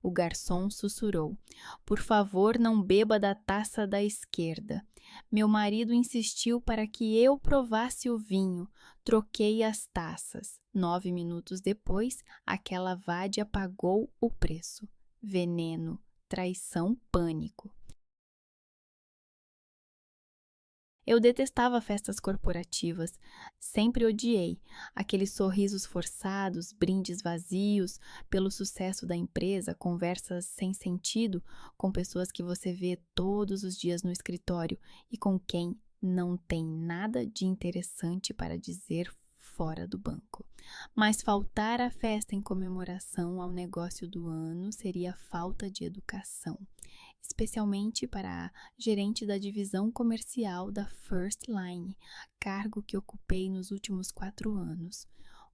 O garçom sussurrou. Por favor, não beba da taça da esquerda. Meu marido insistiu para que eu provasse o vinho. Troquei as taças. 9 minutos depois, aquela vádia pagou o preço. Veneno, traição, pânico. Eu detestava festas corporativas, sempre odiei. Aqueles sorrisos forçados, brindes vazios, pelo sucesso da empresa, conversas sem sentido com pessoas que você vê todos os dias no escritório e com quem não tem nada de interessante para dizer fora do banco. Mas faltar à festa em comemoração ao negócio do ano seria falta de educação, especialmente para a gerente da divisão comercial da First Line, cargo que ocupei nos últimos 4 anos.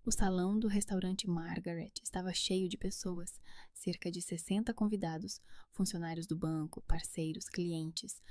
O salão do restaurante Margaret estava cheio de pessoas, cerca de 60 convidados, funcionários do banco, parceiros, clientes,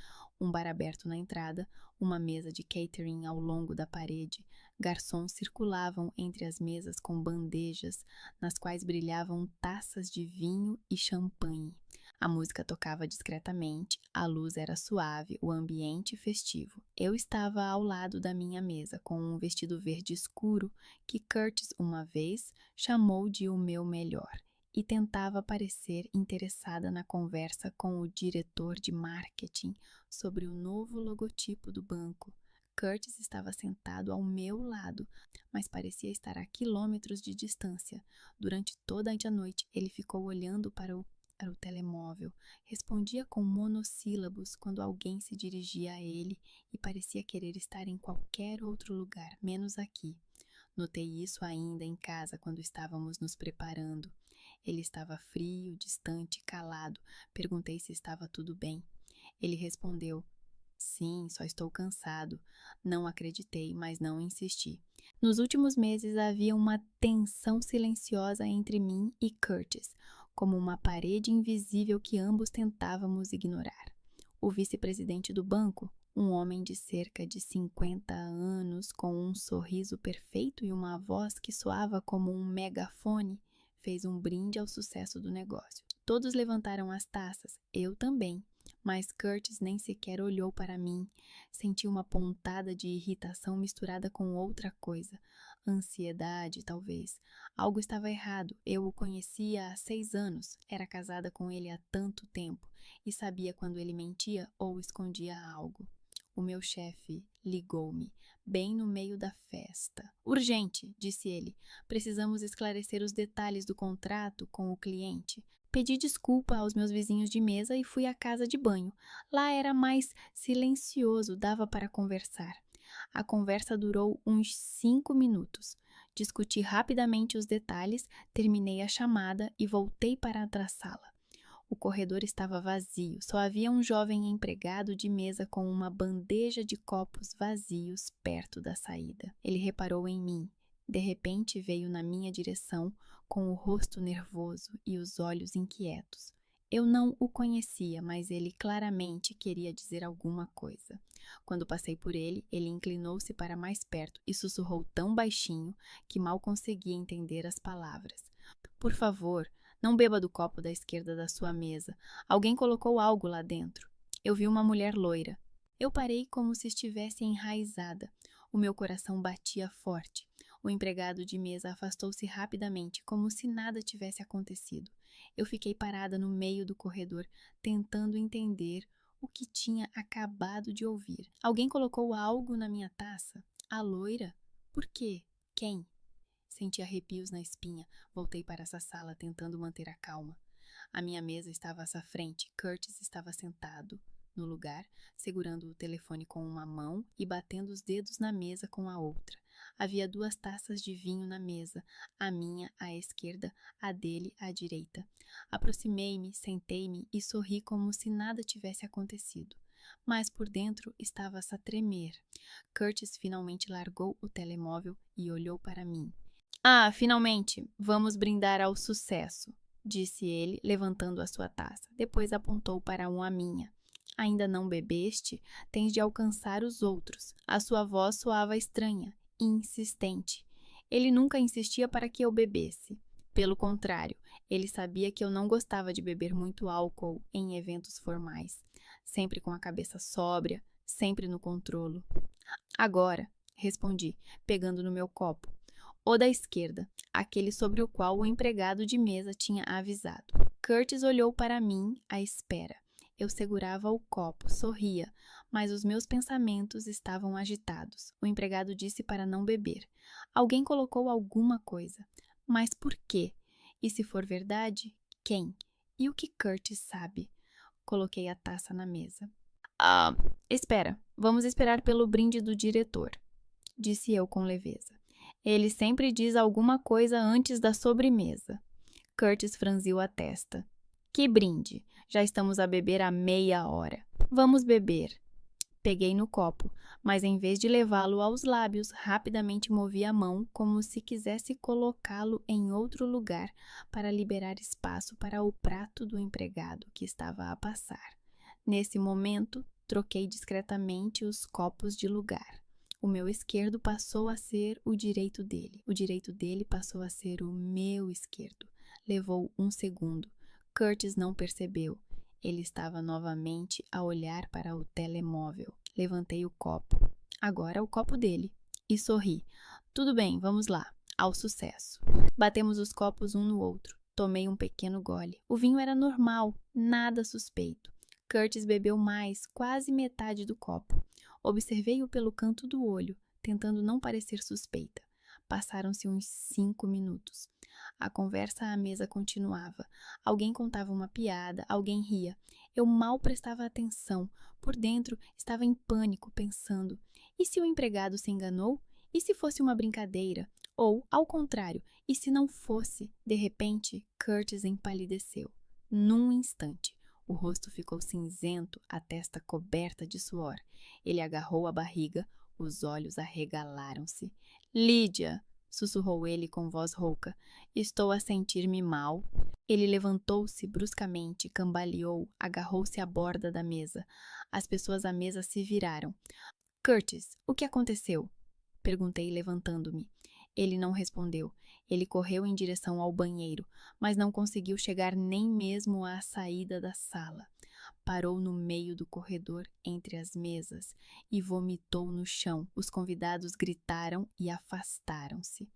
um bar aberto na entrada, uma mesa de catering ao longo da parede. Garçons circulavam entre as mesas com bandejas, nas quais brilhavam taças de vinho e champanhe. A música tocava discretamente, a luz era suave, o ambiente festivo. Eu estava ao lado da minha mesa, com um vestido verde escuro que Curtis uma vez chamou de o meu melhor, e tentava parecer interessada na conversa com o diretor de marketing sobre o novo logotipo do banco. Curtis estava sentado ao meu lado, mas parecia estar a quilômetros de distância. Durante toda a noite, ele ficou olhando para o telemóvel, respondia com monossílabos quando alguém se dirigia a ele e parecia querer estar em qualquer outro lugar, menos aqui. Notei isso ainda em casa quando estávamos nos preparando. Ele estava frio, distante, calado. Perguntei se estava tudo bem. Ele respondeu: sim, só estou cansado. Não acreditei, mas não insisti. Nos últimos meses havia uma tensão silenciosa entre mim e Curtis, como uma parede invisível que ambos tentávamos ignorar. O vice-presidente do banco, um homem de cerca de 50 anos, com um sorriso perfeito e uma voz que soava como um megafone, fez um brinde ao sucesso do negócio. Todos levantaram as taças, eu também, mas Curtis nem sequer olhou para mim. Senti uma pontada de irritação misturada com outra coisa. Ansiedade, talvez. Algo estava errado. Eu o conhecia há 6 anos, era casada com ele há tanto tempo e sabia quando ele mentia ou escondia algo. O meu chefe ligou-me, bem no meio da festa. Urgente, disse ele. Precisamos esclarecer os detalhes do contrato com o cliente. Pedi desculpa aos meus vizinhos de mesa e fui à casa de banho. Lá era mais silencioso, dava para conversar. A conversa durou uns 5 minutos. Discuti rapidamente os detalhes, terminei a chamada e voltei para a sala. O corredor estava vazio, só havia um jovem empregado de mesa com uma bandeja de copos vazios perto da saída. Ele reparou em mim. De repente veio na minha direção, com o rosto nervoso e os olhos inquietos. Eu não o conhecia, mas ele claramente queria dizer alguma coisa. Quando passei por ele, ele inclinou-se para mais perto e sussurrou tão baixinho que mal conseguia entender as palavras. Por favor, não beba do copo da esquerda da sua mesa. Alguém colocou algo lá dentro. Eu vi uma mulher loira. Eu parei como se estivesse enraizada. O meu coração batia forte. O empregado de mesa afastou-se rapidamente, como se nada tivesse acontecido. Eu fiquei parada no meio do corredor, tentando entender o que tinha acabado de ouvir. Alguém colocou algo na minha taça? A loira? Por quê? Quem? Senti arrepios na espinha. Voltei para essa sala, tentando manter a calma. A minha mesa estava à sua frente. Curtis estava sentado no lugar, segurando o telefone com uma mão e batendo os dedos na mesa com a outra. Havia 2 taças de vinho na mesa, a minha à esquerda, a dele à direita. Aproximei-me, sentei-me e sorri como se nada tivesse acontecido. Mas por dentro estava-se a tremer. Curtis finalmente largou o telemóvel e olhou para mim. Ah, finalmente, vamos brindar ao sucesso, disse ele, levantando a sua taça. Depois apontou para a minha. Ainda não bebeste? Tens de alcançar os outros. A sua voz soava estranha, insistente. Ele nunca insistia para que eu bebesse. Pelo contrário, ele sabia que eu não gostava de beber muito álcool em eventos formais, sempre com a cabeça sóbria, sempre no controlo. Agora, respondi, pegando no meu copo. O da esquerda, aquele sobre o qual o empregado de mesa tinha avisado. Curtis olhou para mim à espera. Eu segurava o copo, sorria, mas os meus pensamentos estavam agitados. O empregado disse para não beber. Alguém colocou alguma coisa. Mas por quê? E se for verdade, quem? E o que Curtis sabe? Coloquei a taça na mesa. Espera, vamos esperar pelo brinde do diretor, disse eu com leveza. Ele sempre diz alguma coisa antes da sobremesa. Curtis franziu a testa. Que brinde! Já estamos a beber há meia hora. Vamos beber. Peguei no copo, mas em vez de levá-lo aos lábios, rapidamente movi a mão como se quisesse colocá-lo em outro lugar para liberar espaço para o prato do empregado que estava a passar. Nesse momento, troquei discretamente os copos de lugar. O meu esquerdo passou a ser o direito dele passou a ser o meu esquerdo. Levou um segundo. Curtis não percebeu. Ele estava novamente a olhar para o telemóvel. Levantei o copo. Agora o copo dele. E sorri. Tudo bem, vamos lá. Ao sucesso. Batemos os copos um no outro. Tomei um pequeno gole. O vinho era normal, nada suspeito. Curtis bebeu mais, quase metade do copo. Observei-o pelo canto do olho, tentando não parecer suspeita. Passaram-se uns 5 minutos. A conversa à mesa continuava. Alguém contava uma piada, alguém ria. Eu mal prestava atenção. Por dentro, estava em pânico, pensando: e se o empregado se enganou? E se fosse uma brincadeira? Ou, ao contrário, e se não fosse? De repente, Curtis empalideceu. Num instante. O rosto ficou cinzento, a testa coberta de suor. Ele agarrou a barriga, os olhos arregalaram-se. Lídia! Sussurrou ele com voz rouca. Estou a sentir-me mal. Ele levantou-se bruscamente, cambaleou, agarrou-se à borda da mesa. As pessoas à mesa se viraram. Curtis, o que aconteceu? Perguntei, levantando-me. Ele não respondeu. Ele correu em direção ao banheiro, mas não conseguiu chegar nem mesmo à saída da sala. Parou no meio do corredor, entre as mesas, e vomitou no chão. Os convidados gritaram e afastaram-se.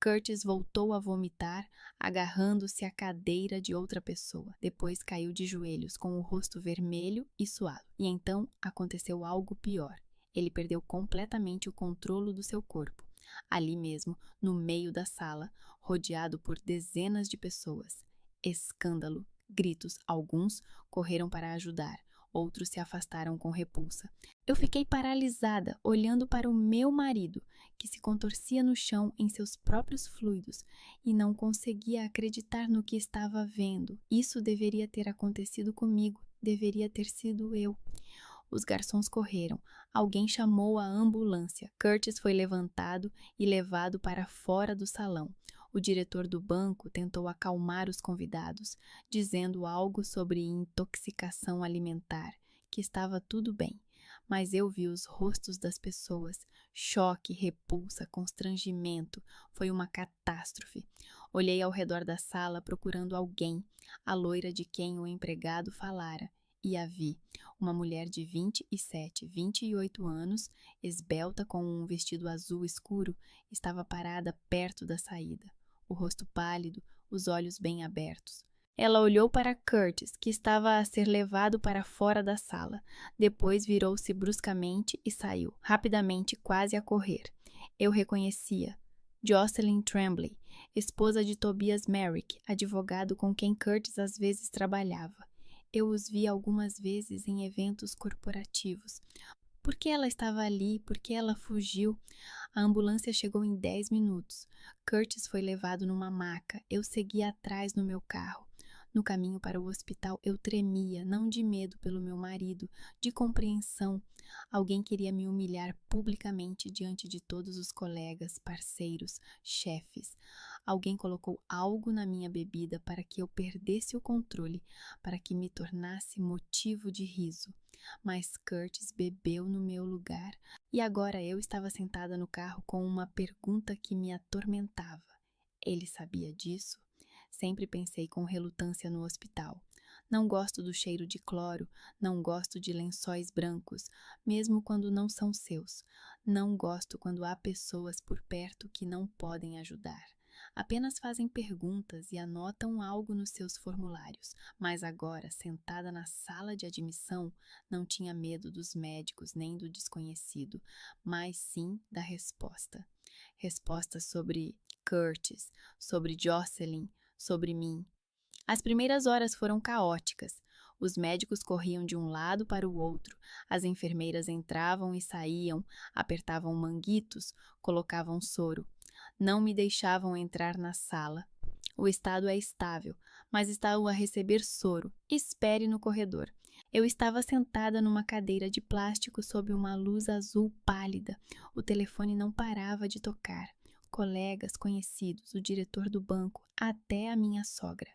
Curtis voltou a vomitar, agarrando-se à cadeira de outra pessoa. Depois caiu de joelhos, com o rosto vermelho e suado. E então aconteceu algo pior. Ele perdeu completamente o controle do seu corpo. Ali mesmo, no meio da sala, rodeado por dezenas de pessoas. Escândalo, gritos, alguns correram para ajudar, outros se afastaram com repulsa. Eu fiquei paralisada, olhando para o meu marido, que se contorcia no chão em seus próprios fluidos, e não conseguia acreditar no que estava vendo. Isso deveria ter acontecido comigo, deveria ter sido eu. Os garçons correram. Alguém chamou a ambulância. Curtis foi levantado e levado para fora do salão. O diretor do banco tentou acalmar os convidados, dizendo algo sobre intoxicação alimentar, que estava tudo bem. Mas eu vi os rostos das pessoas. Choque, repulsa, constrangimento. Foi uma catástrofe. Olhei ao redor da sala procurando alguém, a loira de quem o empregado falara, e a vi. Uma mulher de 27, 28 anos, esbelta com um vestido azul escuro, estava parada perto da saída. O rosto pálido, os olhos bem abertos. Ela olhou para Curtis, que estava a ser levado para fora da sala. Depois virou-se bruscamente e saiu, rapidamente, quase a correr. Eu reconhecia. Jocelyn Tremblay, esposa de Tobias Merrick, advogado com quem Curtis às vezes trabalhava. Eu os vi algumas vezes em eventos corporativos. Por que ela estava ali? Por que ela fugiu? A ambulância chegou em 10 minutos. Curtis foi levado numa maca. Eu segui atrás no meu carro. No caminho para o hospital, eu tremia, não de medo pelo meu marido, de compreensão. Alguém queria me humilhar publicamente diante de todos os colegas, parceiros, chefes. Alguém colocou algo na minha bebida para que eu perdesse o controle, para que me tornasse motivo de riso. Mas Curtis bebeu no meu lugar e agora eu estava sentada no carro com uma pergunta que me atormentava. Ele sabia disso? Sempre pensei com relutância no hospital. Não gosto do cheiro de cloro, não gosto de lençóis brancos, mesmo quando não são seus. Não gosto quando há pessoas por perto que não podem ajudar. Apenas fazem perguntas e anotam algo nos seus formulários, mas agora, sentada na sala de admissão, não tinha medo dos médicos nem do desconhecido, mas sim da resposta. Resposta sobre Curtis, sobre Jocelyn, sobre mim. As primeiras horas foram caóticas. Os médicos corriam de um lado para o outro, as enfermeiras entravam e saíam, apertavam manguitos, colocavam soro. Não me deixavam entrar na sala. O estado é estável, mas estou a receber soro. Espere no corredor. Eu estava sentada numa cadeira de plástico sob uma luz azul pálida. O telefone não parava de tocar. Colegas, conhecidos, o diretor do banco, até a minha sogra.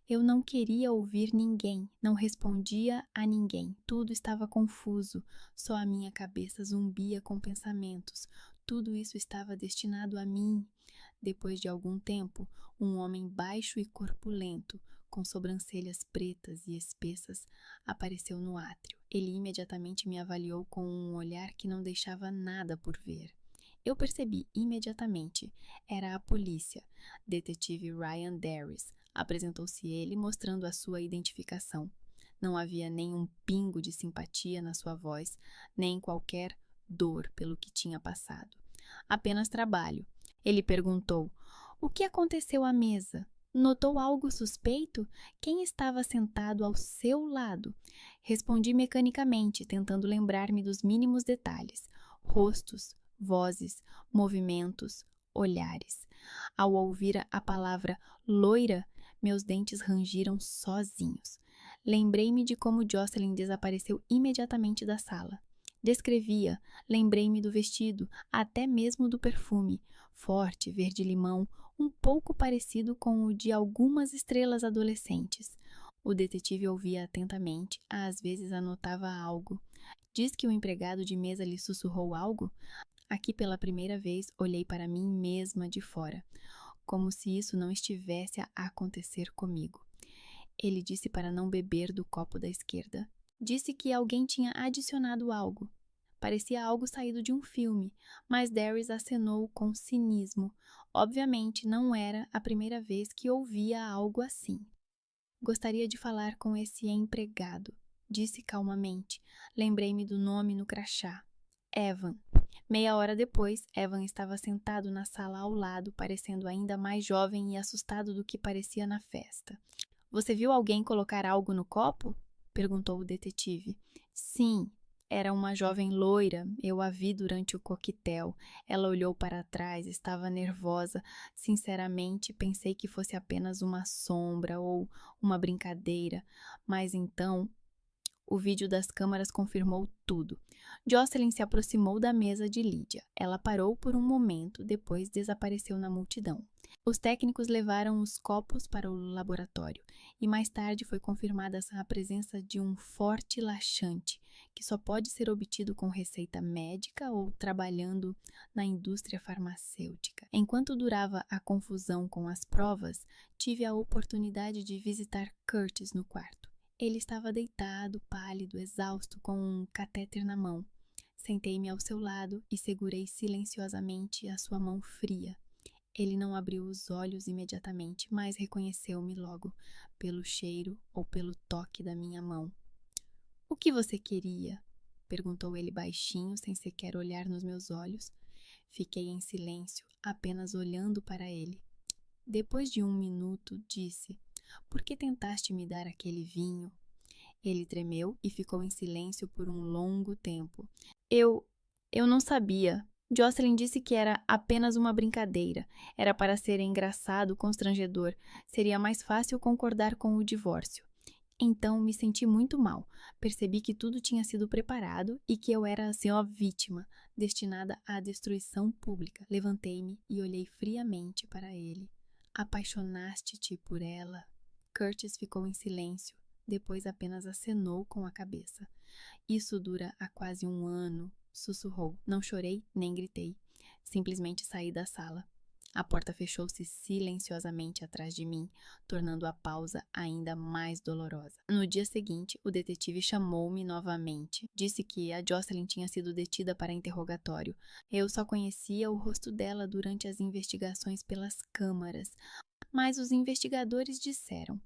Eu não queria ouvir ninguém, não respondia a ninguém. Tudo estava confuso, só a minha cabeça zumbia com pensamentos. Tudo isso estava destinado a mim. Depois de algum tempo, um homem baixo e corpulento, com sobrancelhas pretas e espessas, apareceu no átrio. Ele imediatamente me avaliou com um olhar que não deixava nada por ver. Eu percebi imediatamente. Era a polícia. Detetive Ryan Darris. Apresentou-se ele, mostrando a sua identificação. Não havia nem um pingo de simpatia na sua voz, nem qualquer dor pelo que tinha passado. Apenas trabalho. Ele perguntou: "O que aconteceu à mesa? Notou algo suspeito? Quem estava sentado ao seu lado?" Respondi mecanicamente, tentando lembrar-me dos mínimos detalhes. Rostos, vozes, movimentos, olhares. Ao ouvir a palavra loira, meus dentes rangiram sozinhos. Lembrei-me de como Jocelyn desapareceu imediatamente da sala. Descrevia, lembrei-me do vestido, até mesmo do perfume, forte, verde-limão, um pouco parecido com o de algumas estrelas adolescentes. O detetive ouvia atentamente, às vezes anotava algo. Diz que o empregado de mesa lhe sussurrou algo? Aqui pela primeira vez olhei para mim mesma de fora, como se isso não estivesse a acontecer comigo. Ele disse para não beber do copo da esquerda. Disse que alguém tinha adicionado algo. Parecia algo saído de um filme, mas Darris acenou com cinismo. Obviamente não era a primeira vez que ouvia algo assim. Gostaria de falar com esse empregado, disse calmamente. Lembrei-me do nome no crachá. Evan. Meia hora depois, Evan estava sentado na sala ao lado, parecendo ainda mais jovem e assustado do que parecia na festa. "Você viu alguém colocar algo no copo?" perguntou o detetive. "Sim, era uma jovem loira. Eu a vi durante o coquetel. Ela olhou para trás, estava nervosa. Sinceramente, pensei que fosse apenas uma sombra ou uma brincadeira. Mas então, o vídeo das câmeras confirmou tudo. Jocelyn se aproximou da mesa de Lydia. Ela parou por um momento, depois desapareceu na multidão. Os técnicos levaram os copos para o laboratório e mais tarde foi confirmada a presença de um forte laxante, que só pode ser obtido com receita médica ou trabalhando na indústria farmacêutica. Enquanto durava a confusão com as provas, tive a oportunidade de visitar Curtis no quarto. Ele estava deitado, pálido, exausto, com um catéter na mão. Sentei-me ao seu lado e segurei silenciosamente a sua mão fria. Ele não abriu os olhos imediatamente, mas reconheceu-me logo, pelo cheiro ou pelo toque da minha mão. "O que você queria?" perguntou ele baixinho, sem sequer olhar nos meus olhos. Fiquei em silêncio, apenas olhando para ele. Depois de um minuto, disse: "Por que tentaste me dar aquele vinho?" Ele tremeu e ficou em silêncio por um longo tempo. Eu não sabia. Jocelyn disse que era apenas uma brincadeira. Era para ser engraçado, constrangedor. Seria mais fácil concordar com o divórcio. Então me senti muito mal. Percebi que tudo tinha sido preparado e que eu era a sua vítima, destinada à destruição pública. Levantei-me e olhei friamente para ele. "Apaixonaste-te por ela?" Curtis ficou em silêncio. Depois apenas acenou com a cabeça. "Isso dura há quase um ano", sussurrou. Não chorei nem gritei. Simplesmente saí da sala. A porta fechou-se silenciosamente atrás de mim, tornando a pausa ainda mais dolorosa. No dia seguinte, o detetive chamou-me novamente. Disse que a Jocelyn tinha sido detida para interrogatório. Eu só conhecia o rosto dela durante as investigações pelas câmaras, mas os investigadores disseram: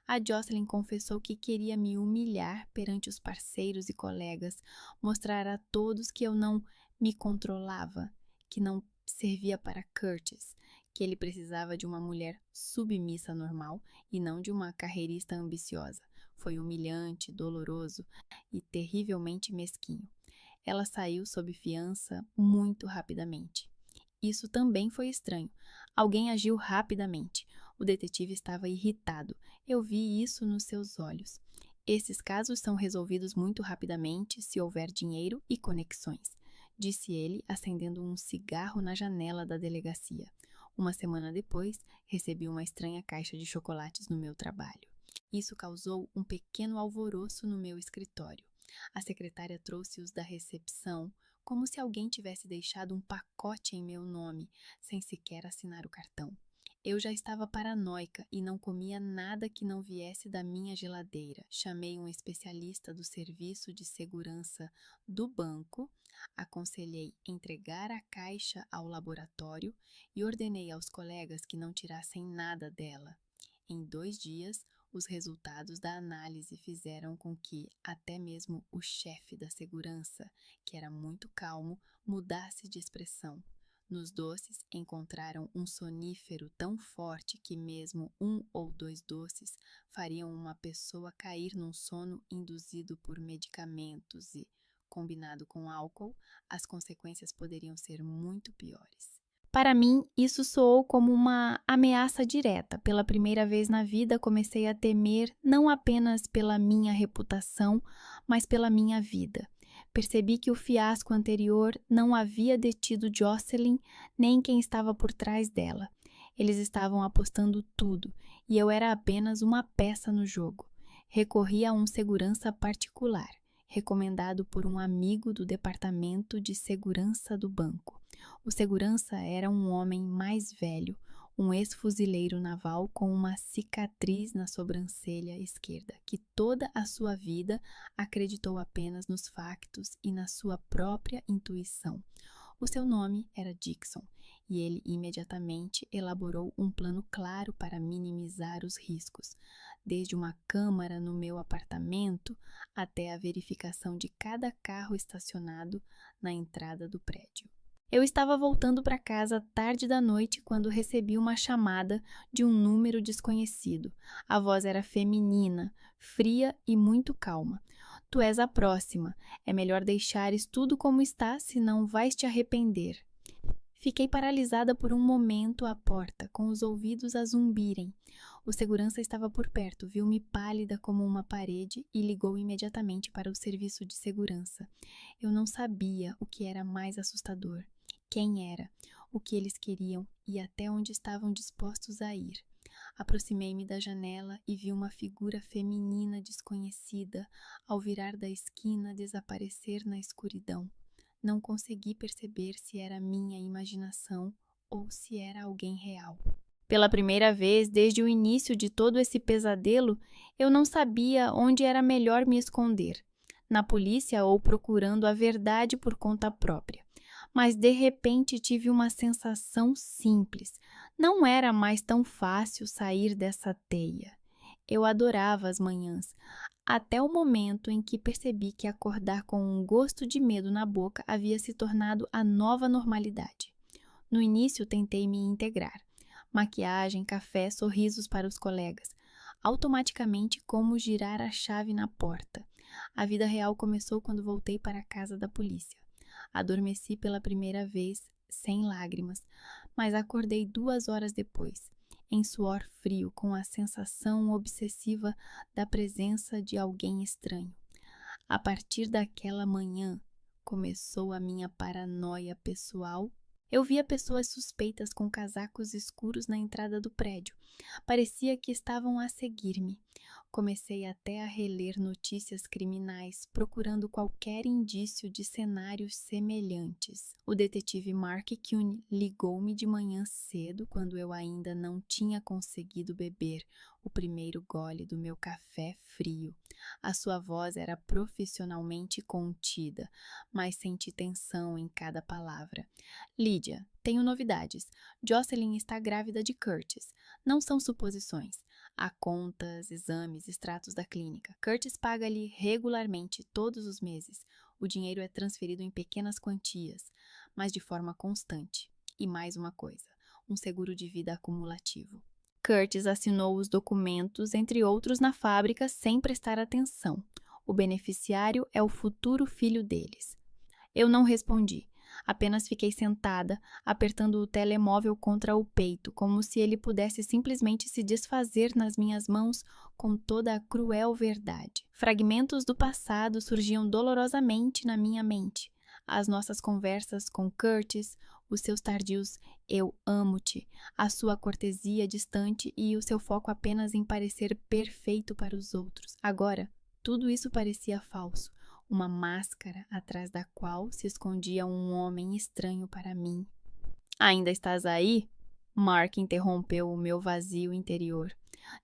a Jocelyn confessou que queria me humilhar perante os parceiros e colegas, mostrar a todos que eu não me controlava, que não servia para Curtis, que ele precisava de uma mulher submissa normal e não de uma carreirista ambiciosa. Foi humilhante, doloroso e terrivelmente mesquinho. Ela saiu sob fiança muito rapidamente. Isso também foi estranho. Alguém agiu rapidamente. O detetive estava irritado. Eu vi isso nos seus olhos. Esses casos são resolvidos muito rapidamente se houver dinheiro e conexões, disse ele, acendendo um cigarro na janela da delegacia. Uma semana depois, recebi uma estranha caixa de chocolates no meu trabalho. Isso causou um pequeno alvoroço no meu escritório. A secretária trouxe-os da recepção, como se alguém tivesse deixado um pacote em meu nome, sem sequer assinar o cartão. Eu já estava paranoica e não comia nada que não viesse da minha geladeira. Chamei um especialista do serviço de segurança do banco, aconselhei entregar a caixa ao laboratório e ordenei aos colegas que não tirassem nada dela. Em 2 dias, os resultados da análise fizeram com que até mesmo o chefe da segurança, que era muito calmo, mudasse de expressão. Nos doces encontraram um sonífero tão forte que mesmo 1 ou 2 doces fariam uma pessoa cair num sono induzido por medicamentos e, combinado com álcool, as consequências poderiam ser muito piores. Para mim, isso soou como uma ameaça direta. Pela primeira vez na vida, comecei a temer não apenas pela minha reputação, mas pela minha vida. Percebi que o fiasco anterior não havia detido Jocelyn nem quem estava por trás dela. Eles estavam apostando tudo e eu era apenas uma peça no jogo. Recorri a um segurança particular, recomendado por um amigo do departamento de segurança do banco. O segurança era um homem mais velho, um ex-fuzileiro naval com uma cicatriz na sobrancelha esquerda, que toda a sua vida acreditou apenas nos factos e na sua própria intuição. O seu nome era Dixon, e ele imediatamente elaborou um plano claro para minimizar os riscos, desde uma câmara no meu apartamento até a verificação de cada carro estacionado na entrada do prédio. Eu estava voltando para casa tarde da noite quando recebi uma chamada de um número desconhecido. A voz era feminina, fria e muito calma. Tu és a próxima. É melhor deixares tudo como está, senão vais te arrepender. Fiquei paralisada por um momento à porta, com os ouvidos a zumbirem. O segurança estava por perto, viu-me pálida como uma parede e ligou imediatamente para o serviço de segurança. Eu não sabia o que era mais assustador. Quem era, o que eles queriam e até onde estavam dispostos a ir. Aproximei-me da janela e vi uma figura feminina desconhecida, ao virar da esquina, desaparecer na escuridão. Não consegui perceber se era minha imaginação ou se era alguém real. Pela primeira vez, desde o início de todo esse pesadelo, eu não sabia onde era melhor me esconder, na polícia ou procurando a verdade por conta própria. Mas de repente tive uma sensação simples. Não era mais tão fácil sair dessa teia. Eu adorava as manhãs, até o momento em que percebi que acordar com um gosto de medo na boca havia se tornado a nova normalidade. No início tentei me integrar. Maquiagem, café, sorrisos para os colegas. Automaticamente, como girar a chave na porta. A vida real começou quando voltei para a casa da polícia. Adormeci pela primeira vez, sem lágrimas, mas acordei 2 horas depois, em suor frio, com a sensação obsessiva da presença de alguém estranho. A partir daquela manhã, começou a minha paranoia pessoal. Eu via pessoas suspeitas com casacos escuros na entrada do prédio. Parecia que estavam a seguir-me. Comecei até a reler notícias criminais, procurando qualquer indício de cenários semelhantes. O detetive Mark Kuhn ligou-me de manhã cedo, quando eu ainda não tinha conseguido beber o primeiro gole do meu café frio. A sua voz era profissionalmente contida, mas senti tensão em cada palavra. Lídia, tenho novidades. Jocelyn está grávida de Curtis. Não são suposições. Há contas, exames, extratos da clínica. Curtis paga-lhe regularmente todos os meses. O dinheiro é transferido em pequenas quantias, mas de forma constante. E mais uma coisa, um seguro de vida acumulativo. Curtis assinou os documentos, entre outros, na fábrica sem prestar atenção. O beneficiário é o futuro filho deles. Eu não respondi. Apenas fiquei sentada, apertando o telemóvel contra o peito, como se ele pudesse simplesmente se desfazer nas minhas mãos com toda a cruel verdade. Fragmentos do passado surgiam dolorosamente na minha mente. As nossas conversas com Curtis, os seus tardios "eu amo-te", a sua cortesia distante e o seu foco apenas em parecer perfeito para os outros. Agora, tudo isso parecia falso. Uma máscara atrás da qual se escondia um homem estranho para mim. Ainda estás aí? Mark interrompeu o meu vazio interior.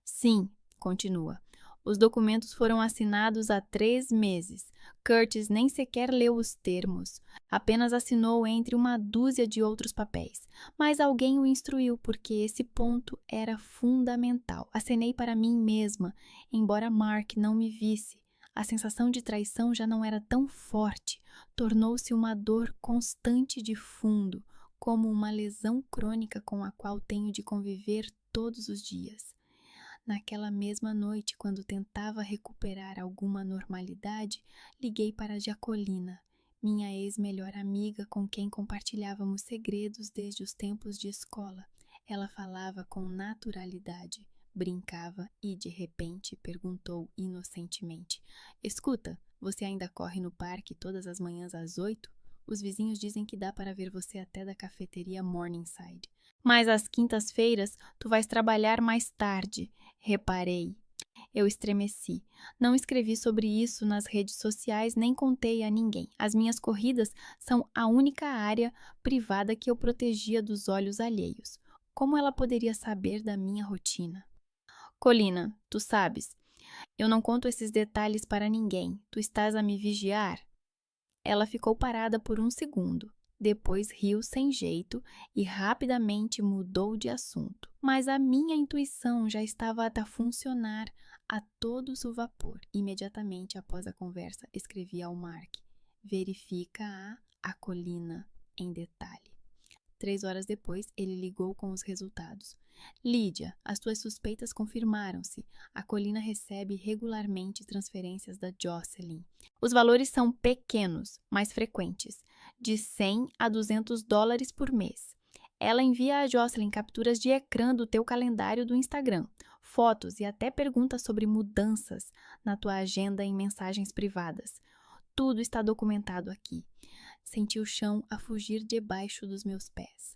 Sim, continua. Os documentos foram assinados há 3 meses. Curtis nem sequer leu os termos. Apenas assinou entre uma dúzia de outros papéis. Mas alguém o instruiu porque esse ponto era fundamental. Acenei para mim mesma, embora Mark não me visse. A sensação de traição já não era tão forte, tornou-se uma dor constante de fundo, como uma lesão crônica com a qual tenho de conviver todos os dias. Naquela mesma noite, quando tentava recuperar alguma normalidade, liguei para Jacolina, minha ex-melhor amiga com quem compartilhávamos segredos desde os tempos de escola. Ela falava com naturalidade. Brincava e, de repente, perguntou inocentemente: Escuta, você ainda corre no parque todas as manhãs às 8? Os vizinhos dizem que dá para ver você até da cafeteria Morningside. Mas às quintas-feiras tu vais trabalhar mais tarde, reparei. Eu estremeci. Não escrevi sobre isso nas redes sociais nem contei a ninguém. As minhas corridas são a única área privada que eu protegia dos olhos alheios. Como ela poderia saber da minha rotina? Colina, tu sabes, eu não conto esses detalhes para ninguém. Tu estás a me vigiar? Ela ficou parada por um segundo. Depois riu sem jeito e rapidamente mudou de assunto. Mas a minha intuição já estava a funcionar a todo o vapor. Imediatamente após a conversa, escrevi ao Mark: Verifica a colina em detalhe. 3 horas depois, ele ligou com os resultados. Lídia, as tuas suspeitas confirmaram-se. A colina recebe regularmente transferências da Jocelyn. Os valores são pequenos, mas frequentes, de 100 a 200 dólares por mês. Ela envia a Jocelyn capturas de ecrã do teu calendário do Instagram, fotos e até perguntas sobre mudanças na tua agenda em mensagens privadas. Tudo está documentado aqui. Senti o chão a fugir debaixo dos meus pés.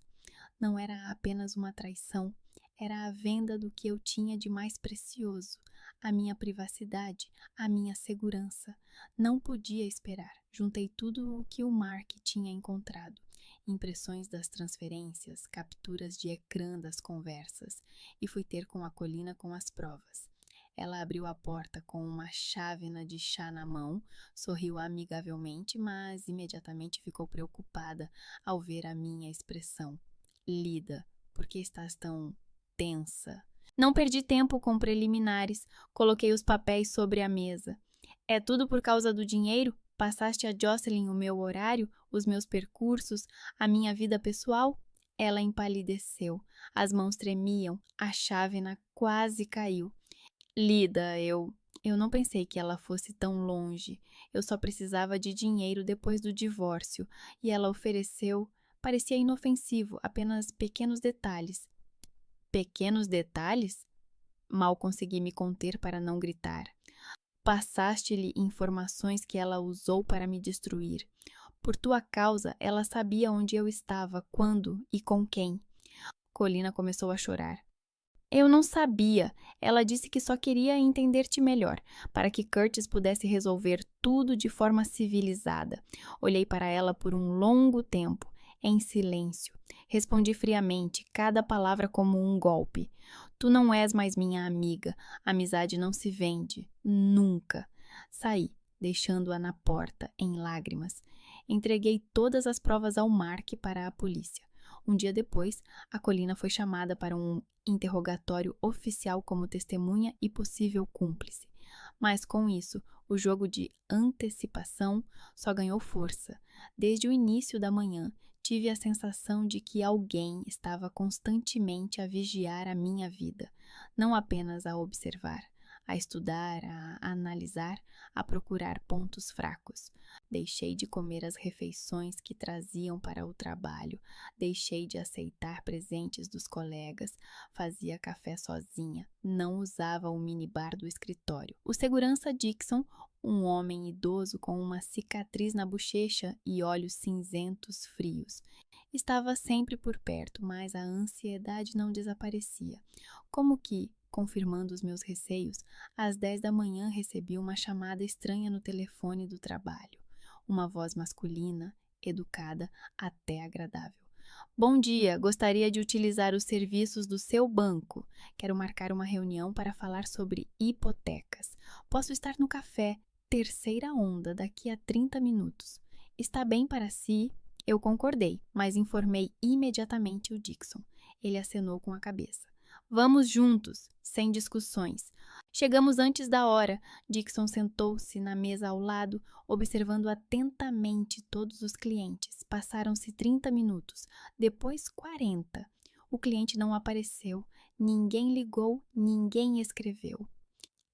Não era apenas uma traição, era a venda do que eu tinha de mais precioso, a minha privacidade, a minha segurança. Não podia esperar. Juntei tudo o que o Mark tinha encontrado. Impressões das transferências, capturas de ecrã das conversas, e fui ter com a Colina com as provas. Ela abriu a porta com uma chávena de chá na mão, sorriu amigavelmente, mas imediatamente ficou preocupada ao ver a minha expressão. Lida, por que estás tão tensa? Não perdi tempo com preliminares, coloquei os papéis sobre a mesa. É tudo por causa do dinheiro? Passaste a Jocelyn o meu horário, os meus percursos, a minha vida pessoal? Ela empalideceu, as mãos tremiam, a chávena quase caiu. Lida, eu não pensei que ela fosse tão longe. Eu só precisava de dinheiro depois do divórcio, e ela ofereceu. Parecia inofensivo, apenas pequenos detalhes. Pequenos detalhes? Mal consegui me conter para não gritar. Passaste-lhe informações que ela usou para me destruir. Por tua causa, ela sabia onde eu estava, quando e com quem. Colina começou a chorar. Eu não sabia. Ela disse que só queria entender-te melhor, para que Curtis pudesse resolver tudo de forma civilizada. Olhei para ela por um longo tempo, em silêncio. Respondi friamente, cada palavra como um golpe. Tu não és mais minha amiga. Amizade não se vende. Nunca. Saí, deixando-a na porta, em lágrimas. Entreguei todas as provas ao Mark para a polícia. Um dia depois, a Colina foi chamada para um interrogatório oficial como testemunha e possível cúmplice. Mas com isso, o jogo de antecipação só ganhou força. Desde o início da manhã, tive a sensação de que alguém estava constantemente a vigiar a minha vida, não apenas a observar, a estudar, a analisar, a procurar pontos fracos. Deixei de comer as refeições que traziam para o trabalho, deixei de aceitar presentes dos colegas, fazia café sozinha, não usava o minibar do escritório. O segurança Dixon, um homem idoso com uma cicatriz na bochecha e olhos cinzentos frios, estava sempre por perto, mas a ansiedade não desaparecia. Como que, confirmando os meus receios, às 10 da manhã recebi uma chamada estranha no telefone do trabalho. Uma voz masculina, educada, até agradável. Bom dia, gostaria de utilizar os serviços do seu banco. Quero marcar uma reunião para falar sobre hipotecas. Posso estar no café, terceira onda, daqui a 30 minutos. Está bem para si? Eu concordei, mas informei imediatamente o Dixon. Ele acenou com a cabeça. Vamos juntos, sem discussões. Chegamos antes da hora. Dixon sentou-se na mesa ao lado, observando atentamente todos os clientes. Passaram-se 30 minutos, depois 40. O cliente não apareceu, ninguém ligou, ninguém escreveu.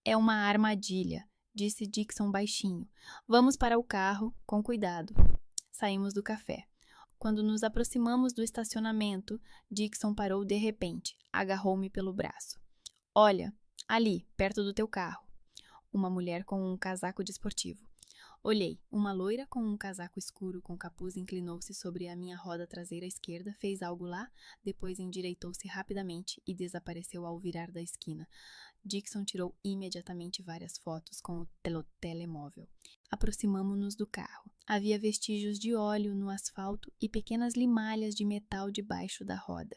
É uma armadilha, disse Dixon baixinho. Vamos para o carro, com cuidado. Saímos do café. Quando nos aproximamos do estacionamento, Dixon parou de repente, agarrou-me pelo braço. Olha, ali, perto do teu carro. Uma mulher com um casaco desportivo. Olhei. Uma loira com um casaco escuro com capuz inclinou-se sobre a minha roda traseira esquerda, fez algo lá, depois endireitou-se rapidamente e desapareceu ao virar da esquina. Dixon tirou imediatamente várias fotos com o telemóvel. Aproximamo-nos do carro. Havia vestígios de óleo no asfalto e pequenas limalhas de metal debaixo da roda.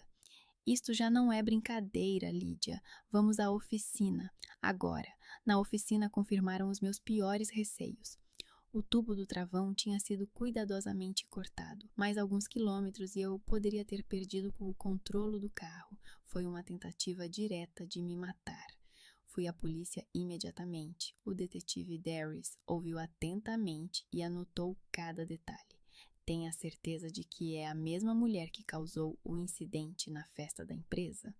Isto já não é brincadeira, Lídia. Vamos à oficina. Agora. Na oficina confirmaram os meus piores receios. O tubo do travão tinha sido cuidadosamente cortado. Mais alguns quilômetros e eu poderia ter perdido o controle do carro. Foi uma tentativa direta de me matar. Fui à polícia imediatamente. O detetive Darius ouviu atentamente e anotou cada detalhe. Tenha certeza de que é a mesma mulher que causou o incidente na festa da empresa?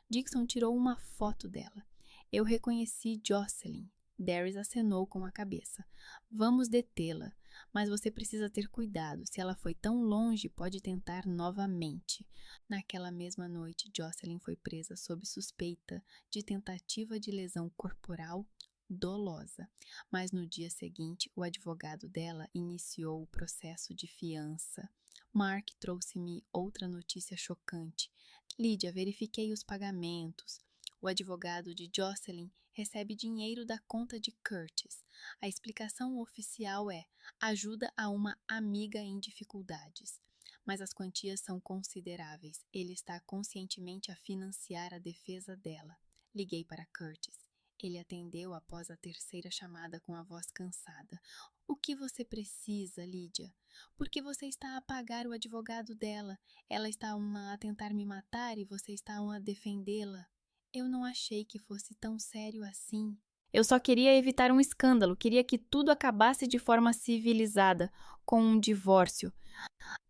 Dixon tirou uma foto dela. Eu reconheci Jocelyn. Darius acenou com a cabeça. Vamos detê-la, mas você precisa ter cuidado. Se ela foi tão longe, pode tentar novamente. Naquela mesma noite, Jocelyn foi presa sob suspeita de tentativa de lesão corporal dolosa, mas no dia seguinte, o advogado dela iniciou o processo de fiança. Mark trouxe-me outra notícia chocante. Lídia, verifiquei os pagamentos. O advogado de Jocelyn recebe dinheiro da conta de Curtis. A explicação oficial é ajuda a uma amiga em dificuldades. Mas as quantias são consideráveis. Ele está conscientemente a financiar a defesa dela. Liguei para Curtis. Ele atendeu após a terceira chamada com a voz cansada. O que você precisa, Lídia? Por que você está a pagar o advogado dela? Ela está a tentar me matar e você está a defendê-la? Eu não achei que fosse tão sério assim. Eu só queria evitar um escândalo, queria que tudo acabasse de forma civilizada, com um divórcio.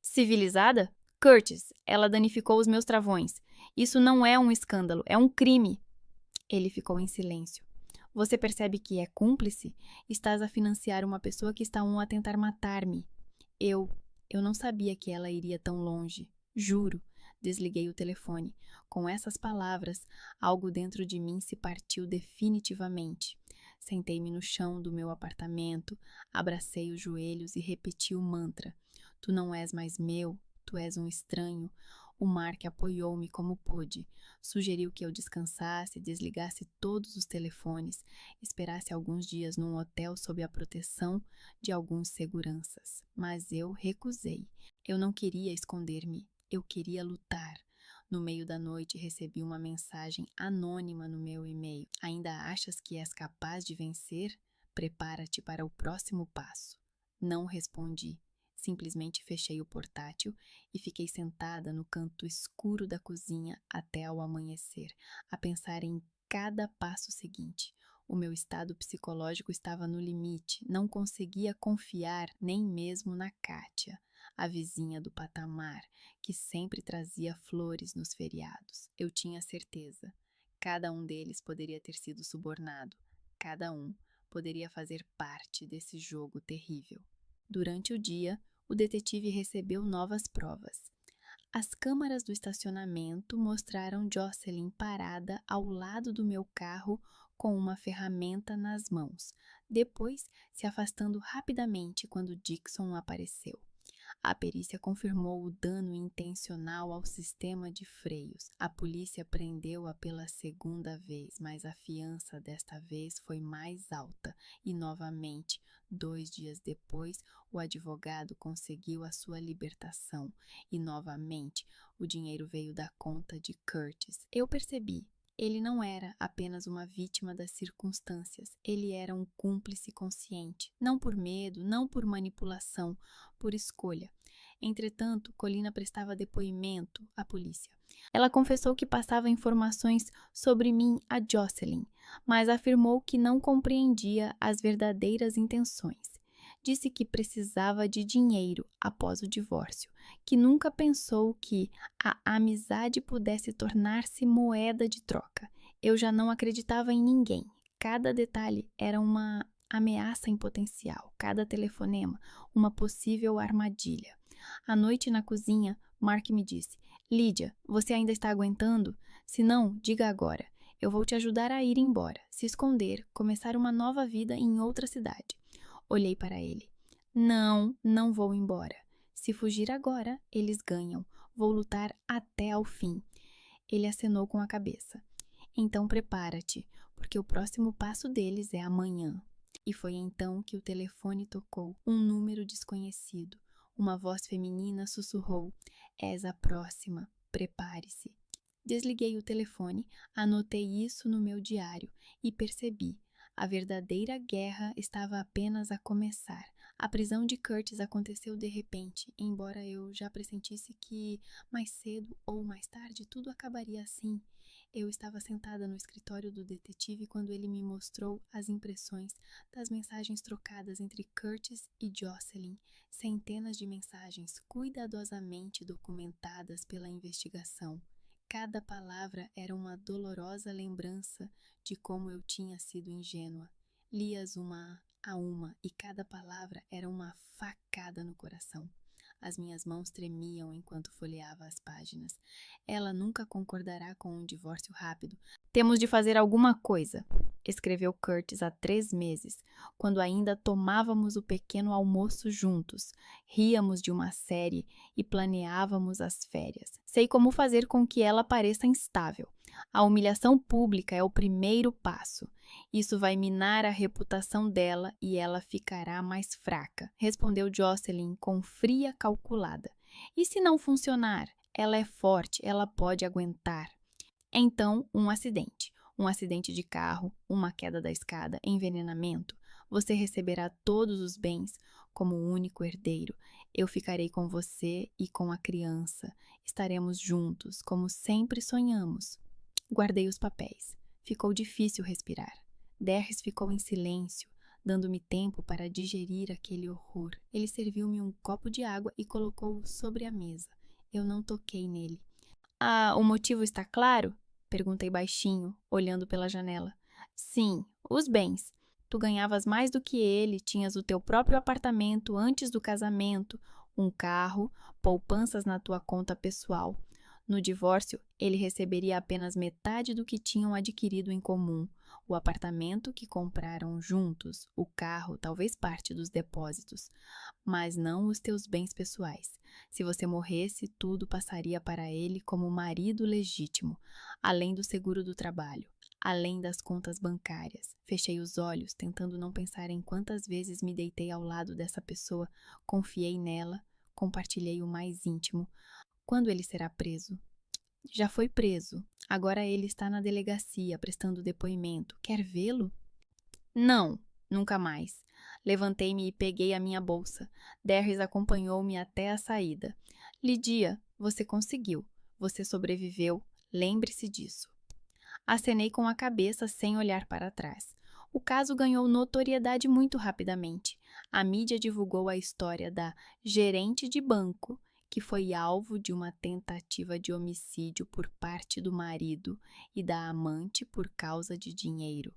Civilizada? Curtis, ela danificou os meus travões. Isso não é um escândalo, é um crime. Ele ficou em silêncio. Você percebe que é cúmplice? Estás a financiar uma pessoa que está a tentar matar-me. Eu não sabia que ela iria tão longe. Juro. Desliguei o telefone. Com essas palavras, algo dentro de mim se partiu definitivamente. Sentei-me no chão do meu apartamento, abracei os joelhos e repeti o mantra. Tu não és mais meu, tu és um estranho. O Mark apoiou-me como pôde. Sugeriu que eu descansasse, desligasse todos os telefones, esperasse alguns dias num hotel sob a proteção de alguns seguranças. Mas eu recusei. Eu não queria esconder-me, eu queria lutar. No meio da noite recebi uma mensagem anônima no meu e-mail. Ainda achas que és capaz de vencer? Prepara-te para o próximo passo. Não respondi. Simplesmente fechei o portátil e fiquei sentada no canto escuro da cozinha até ao amanhecer, a pensar em cada passo seguinte. O meu estado psicológico estava no limite, não conseguia confiar nem mesmo na Kátia, a vizinha do patamar, que sempre trazia flores nos feriados. Eu tinha certeza. Cada um deles poderia ter sido subornado. Cada um poderia fazer parte desse jogo terrível. Durante o dia, o detetive recebeu novas provas. As câmaras do estacionamento mostraram Jocelyn parada ao lado do meu carro com uma ferramenta nas mãos, depois se afastando rapidamente quando Dixon apareceu. A perícia confirmou o dano intencional ao sistema de freios. A polícia prendeu-a pela segunda vez, mas a fiança desta vez foi mais alta e, novamente, 2 dias depois, o advogado conseguiu a sua libertação e, novamente, o dinheiro veio da conta de Curtis. Eu percebi. Ele não era apenas uma vítima das circunstâncias, ele era um cúmplice consciente, não por medo, não por manipulação, por escolha. Entretanto, Colina prestava depoimento à polícia. Ela confessou que passava informações sobre mim a Jocelyn, mas afirmou que não compreendia as verdadeiras intenções. Disse que precisava de dinheiro após o divórcio, que nunca pensou que a amizade pudesse tornar-se moeda de troca. Eu já não acreditava em ninguém. Cada detalhe era uma ameaça em potencial, cada telefonema, uma possível armadilha. À noite na cozinha, Mark me disse: Lídia, você ainda está aguentando? Se não, diga agora. Eu vou te ajudar a ir embora, se esconder, começar uma nova vida em outra cidade. Olhei para ele. Não vou embora. Se fugir agora, eles ganham. Vou lutar até ao fim. Ele acenou com a cabeça. Então prepara-te, porque o próximo passo deles é amanhã. E foi então que o telefone tocou, um número desconhecido. Uma voz feminina sussurrou: És a próxima, prepare-se. Desliguei o telefone, anotei isso no meu diário e percebi. A verdadeira guerra estava apenas a começar. A prisão de Curtis aconteceu de repente, embora eu já pressentisse que mais cedo ou mais tarde tudo acabaria assim. Eu estava sentada no escritório do detetive quando ele me mostrou as impressões das mensagens trocadas entre Curtis e Jocelyn, centenas de mensagens cuidadosamente documentadas pela investigação. Cada palavra era uma dolorosa lembrança de como eu tinha sido ingênua. Li-as uma a uma e cada palavra era uma facada no coração. As minhas mãos tremiam enquanto folheava as páginas. Ela nunca concordará com um divórcio rápido. Temos de fazer alguma coisa, escreveu Curtis há 3 meses, quando ainda tomávamos o pequeno almoço juntos, ríamos de uma série e planeávamos as férias. Sei como fazer com que ela pareça instável. A humilhação pública é o primeiro passo. Isso vai minar a reputação dela e ela ficará mais fraca, respondeu Jocelyn com fria calculada. E se não funcionar? Ela é forte, ela pode aguentar. Então, um acidente de carro, uma queda da escada, envenenamento. Você receberá todos os bens como o único herdeiro. Eu ficarei com você e com a criança. Estaremos juntos, como sempre sonhamos. Guardei os papéis. Ficou difícil respirar. Derris ficou em silêncio, dando-me tempo para digerir aquele horror. Ele serviu-me um copo de água e colocou-o sobre a mesa. Eu não toquei nele. Ah, o motivo está claro? Perguntei baixinho, olhando pela janela. Sim, os bens. Tu ganhavas mais do que ele, tinhas o teu próprio apartamento antes do casamento, um carro, poupanças na tua conta pessoal. No divórcio, ele receberia apenas metade do que tinham adquirido em comum. o apartamento que compraram juntos, o carro, talvez parte dos depósitos, mas não os teus bens pessoais. Se você morresse, tudo passaria para ele como marido legítimo, além do seguro do trabalho, além das contas bancárias. Fechei os olhos, tentando não pensar em quantas vezes me deitei ao lado dessa pessoa, confiei nela, compartilhei o mais íntimo. Quando ele será preso? Já foi preso. Agora ele está na delegacia prestando depoimento. Quer vê-lo? Não, nunca mais. Levantei-me e peguei a minha bolsa. Derris acompanhou-me até a saída. Lidia, você conseguiu. Você sobreviveu. Lembre-se disso. Acenei com a cabeça sem olhar para trás. O caso ganhou notoriedade muito rapidamente. A mídia divulgou a história da gerente de banco que foi alvo de uma tentativa de homicídio por parte do marido e da amante por causa de dinheiro.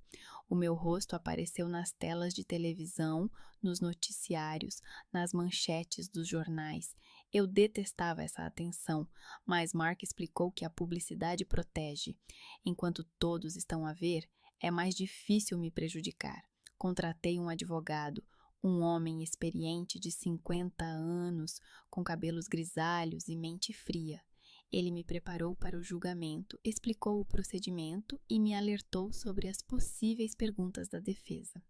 O meu rosto apareceu nas telas de televisão, nos noticiários, nas manchetes dos jornais. Eu detestava essa atenção, mas Mark explicou que a publicidade protege. Enquanto todos estão a ver, é mais difícil me prejudicar. Contratei um advogado, um homem experiente de 50 anos, com cabelos grisalhos e mente fria. Ele me preparou para o julgamento, explicou o procedimento e me alertou sobre as possíveis perguntas da defesa.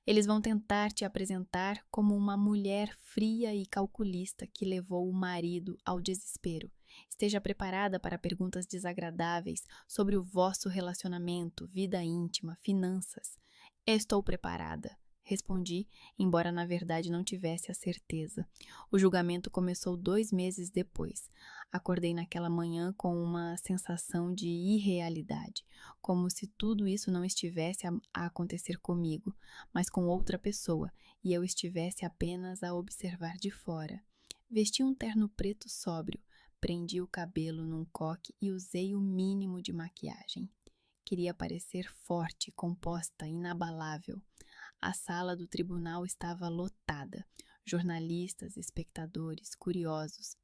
Eles vão tentar te apresentar como uma mulher fria e calculista que levou o marido ao desespero. Esteja preparada para perguntas desagradáveis sobre o vosso relacionamento, vida íntima, finanças. Estou preparada, respondi, embora na verdade não tivesse a certeza. O julgamento começou 2 meses depois. Acordei naquela manhã com uma sensação de irrealidade, como se tudo isso não estivesse a acontecer comigo, mas com outra pessoa, e eu estivesse apenas a observar de fora. Vesti um terno preto sóbrio, prendi o cabelo num coque e usei o mínimo de maquiagem. Queria parecer forte, composta, inabalável. A sala do tribunal estava lotada. Jornalistas, espectadores, curiosos.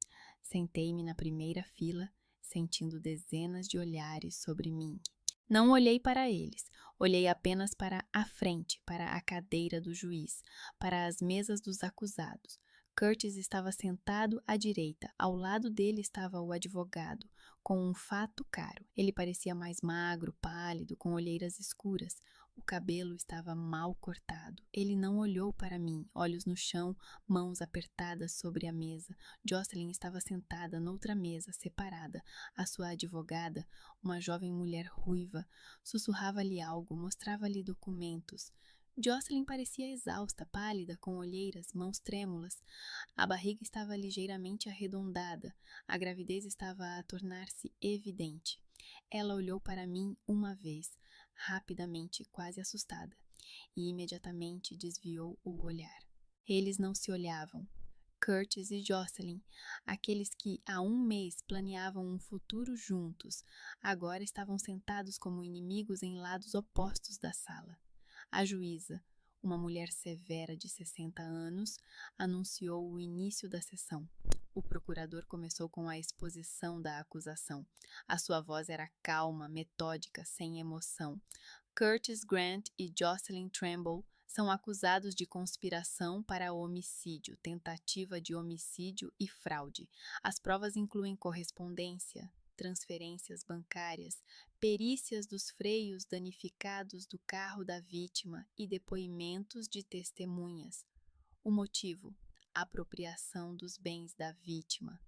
Sentei-me na primeira fila, sentindo dezenas de olhares sobre mim. Não olhei para eles, olhei apenas para a frente, para a cadeira do juiz, para as mesas dos acusados. Curtis estava sentado à direita, ao lado dele estava o advogado, com um fato caro. Ele parecia mais magro, pálido, com olheiras escuras. O cabelo estava mal cortado. Ele não olhou para mim, olhos no chão, mãos apertadas sobre a mesa. Jocelyn estava sentada noutra mesa, separada. A sua advogada, uma jovem mulher ruiva, sussurrava-lhe algo, mostrava-lhe documentos. Jocelyn parecia exausta, pálida, com olheiras, mãos trêmulas. A barriga estava ligeiramente arredondada. A gravidez estava a tornar-se evidente. Ela olhou para mim uma vez, rapidamente, quase assustada, e imediatamente desviou o olhar. Eles não se olhavam. Curtis e Jocelyn, aqueles que há 1 mês planeavam um futuro juntos, agora estavam sentados como inimigos em lados opostos da sala. A juíza, uma mulher severa de 60 anos, anunciou o início da sessão. O procurador começou com a exposição da acusação. A sua voz era calma, metódica, sem emoção. Curtis Grant e Jocelyn Tremble são acusados de conspiração para homicídio, tentativa de homicídio e fraude. As provas incluem correspondência, transferências bancárias, perícias dos freios danificados do carro da vítima e depoimentos de testemunhas. O motivo: apropriação dos bens da vítima.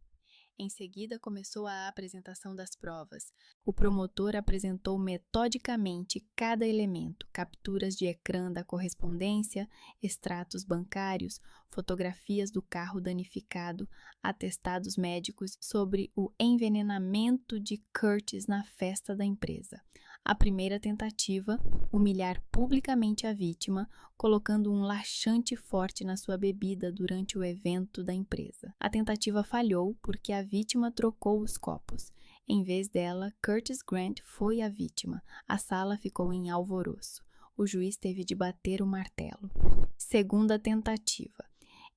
Em seguida, começou a apresentação das provas. O promotor apresentou metodicamente cada elemento: capturas de ecrã da correspondência, extratos bancários, fotografias do carro danificado, atestados médicos sobre o envenenamento de Curtis na festa da empresa. A primeira tentativa, humilhar publicamente a vítima, colocando um laxante forte na sua bebida durante o evento da empresa. A tentativa falhou porque a vítima trocou os copos. Em vez dela, Curtis Grant foi a vítima. A sala ficou em alvoroço. O juiz teve de bater o martelo. Segunda tentativa.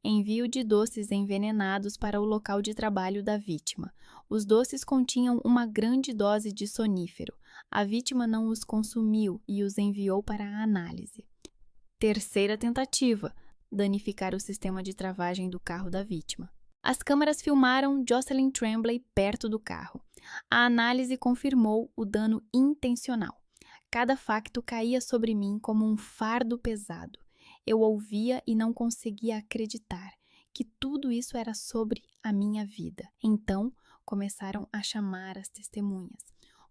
Envio de doces envenenados para o local de trabalho da vítima. Os doces continham uma grande dose de sonífero. A vítima não os consumiu e os enviou para a análise. Terceira tentativa: danificar o sistema de travagem do carro da vítima. As câmeras filmaram Jocelyn Tremblay perto do carro. A análise confirmou o dano intencional. Cada facto caía sobre mim como um fardo pesado. Eu ouvia e não conseguia acreditar que tudo isso era sobre a minha vida. Então, começaram a chamar as testemunhas.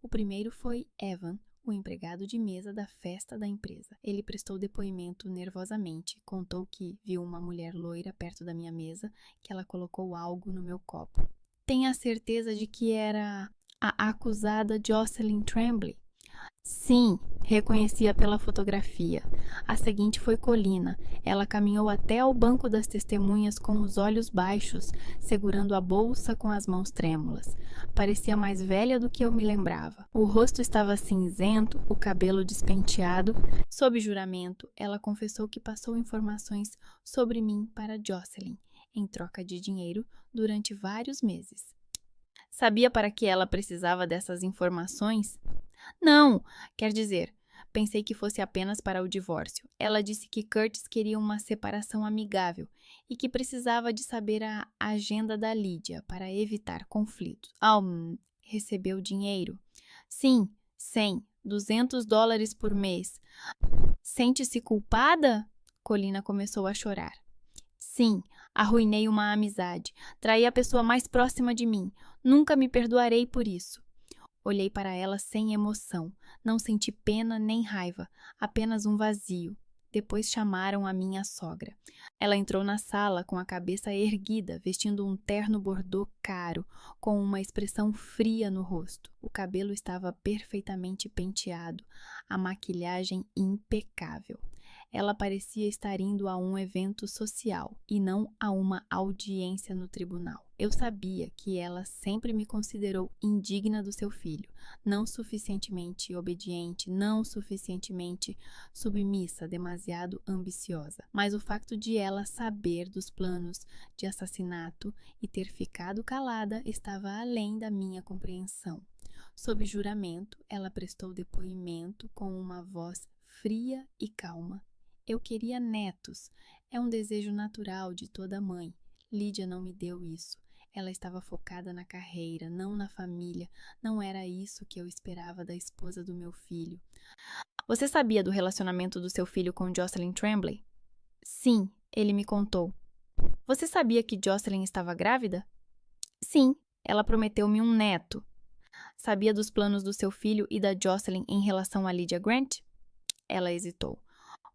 O primeiro foi Evan, o empregado de mesa da festa da empresa. Ele prestou depoimento nervosamente, contou que viu uma mulher loira perto da minha mesa, que ela colocou algo no meu copo. Tenha certeza de que era a acusada Jocelyn Tremblay? Sim, reconhecia pela fotografia. A seguinte foi Colina. Ela caminhou até ao banco das testemunhas com os olhos baixos, segurando a bolsa com as mãos trêmulas. Parecia mais velha do que eu me lembrava. O rosto estava cinzento, o cabelo despenteado. Sob juramento, ela confessou que passou informações sobre mim para Jocelyn, em troca de dinheiro, durante vários meses. Sabia para que ela precisava dessas informações? Não, quer dizer, pensei que fosse apenas para o divórcio. Ela disse que Curtis queria uma separação amigável e que precisava de saber a agenda da Lídia para evitar conflitos. Recebeu dinheiro? Sim, 100, $200 por mês. Sente-se culpada? Colina começou a chorar. Sim, arruinei uma amizade. Traí a pessoa mais próxima de mim. Nunca me perdoarei por isso. Olhei para ela sem emoção. Não senti pena nem raiva, apenas um vazio. Depois chamaram a minha sogra. Ela entrou na sala com a cabeça erguida, vestindo um terno bordô caro, com uma expressão fria no rosto. O cabelo estava perfeitamente penteado, a maquilhagem impecável. Ela parecia estar indo a um evento social e não a uma audiência no tribunal. Eu sabia que ela sempre me considerou indigna do seu filho, não suficientemente obediente, não suficientemente submissa, demasiado ambiciosa. Mas o facto de ela saber dos planos de assassinato e ter ficado calada estava além da minha compreensão. Sob juramento, ela prestou depoimento com uma voz fria e calma. Eu queria netos. É um desejo natural de toda mãe. Lídia não me deu isso. Ela estava focada na carreira, não na família. Não era isso que eu esperava da esposa do meu filho. Você sabia do relacionamento do seu filho com Jocelyn Tremblay? Sim, ele me contou. Você sabia que Jocelyn estava grávida? Sim, ela prometeu-me um neto. Sabia dos planos do seu filho e da Jocelyn em relação a Lydia Grant? Ela hesitou.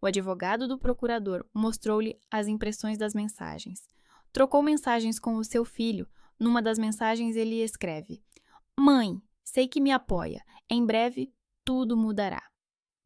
O advogado do procurador mostrou-lhe as impressões das mensagens. Trocou mensagens com o seu filho. Numa das mensagens ele escreve: Mãe, sei que me apoia. Em breve, tudo mudará.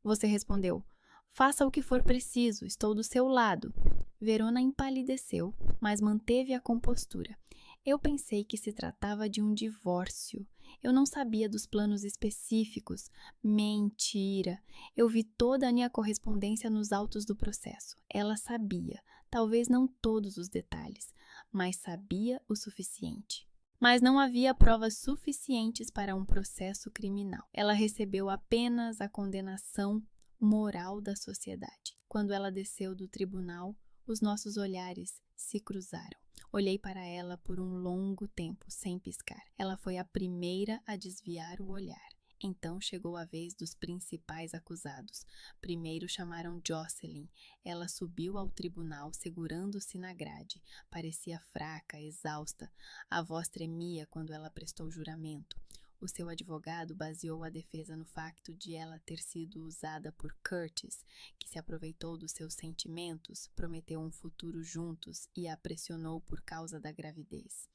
Você respondeu: Faça o que for preciso, estou do seu lado. Verona empalideceu, mas manteve a compostura. Eu pensei que se tratava de um divórcio. Eu não sabia dos planos específicos. Mentira. Eu vi toda a minha correspondência nos autos do processo. Ela sabia, talvez não todos os detalhes, mas sabia o suficiente. Mas não havia provas suficientes para um processo criminal. Ela recebeu apenas a condenação moral da sociedade. Quando ela desceu do tribunal, os nossos olhares se cruzaram. Olhei para ela por um longo tempo, sem piscar. Ela foi a primeira a desviar o olhar. Então chegou a vez dos principais acusados. Primeiro chamaram Jocelyn. Ela subiu ao tribunal segurando-se na grade. Parecia fraca, exausta. A voz tremia quando ela prestou juramento. O seu advogado baseou a defesa no facto de ela ter sido usada por Curtis, que se aproveitou dos seus sentimentos, prometeu um futuro juntos e a pressionou por causa da gravidez.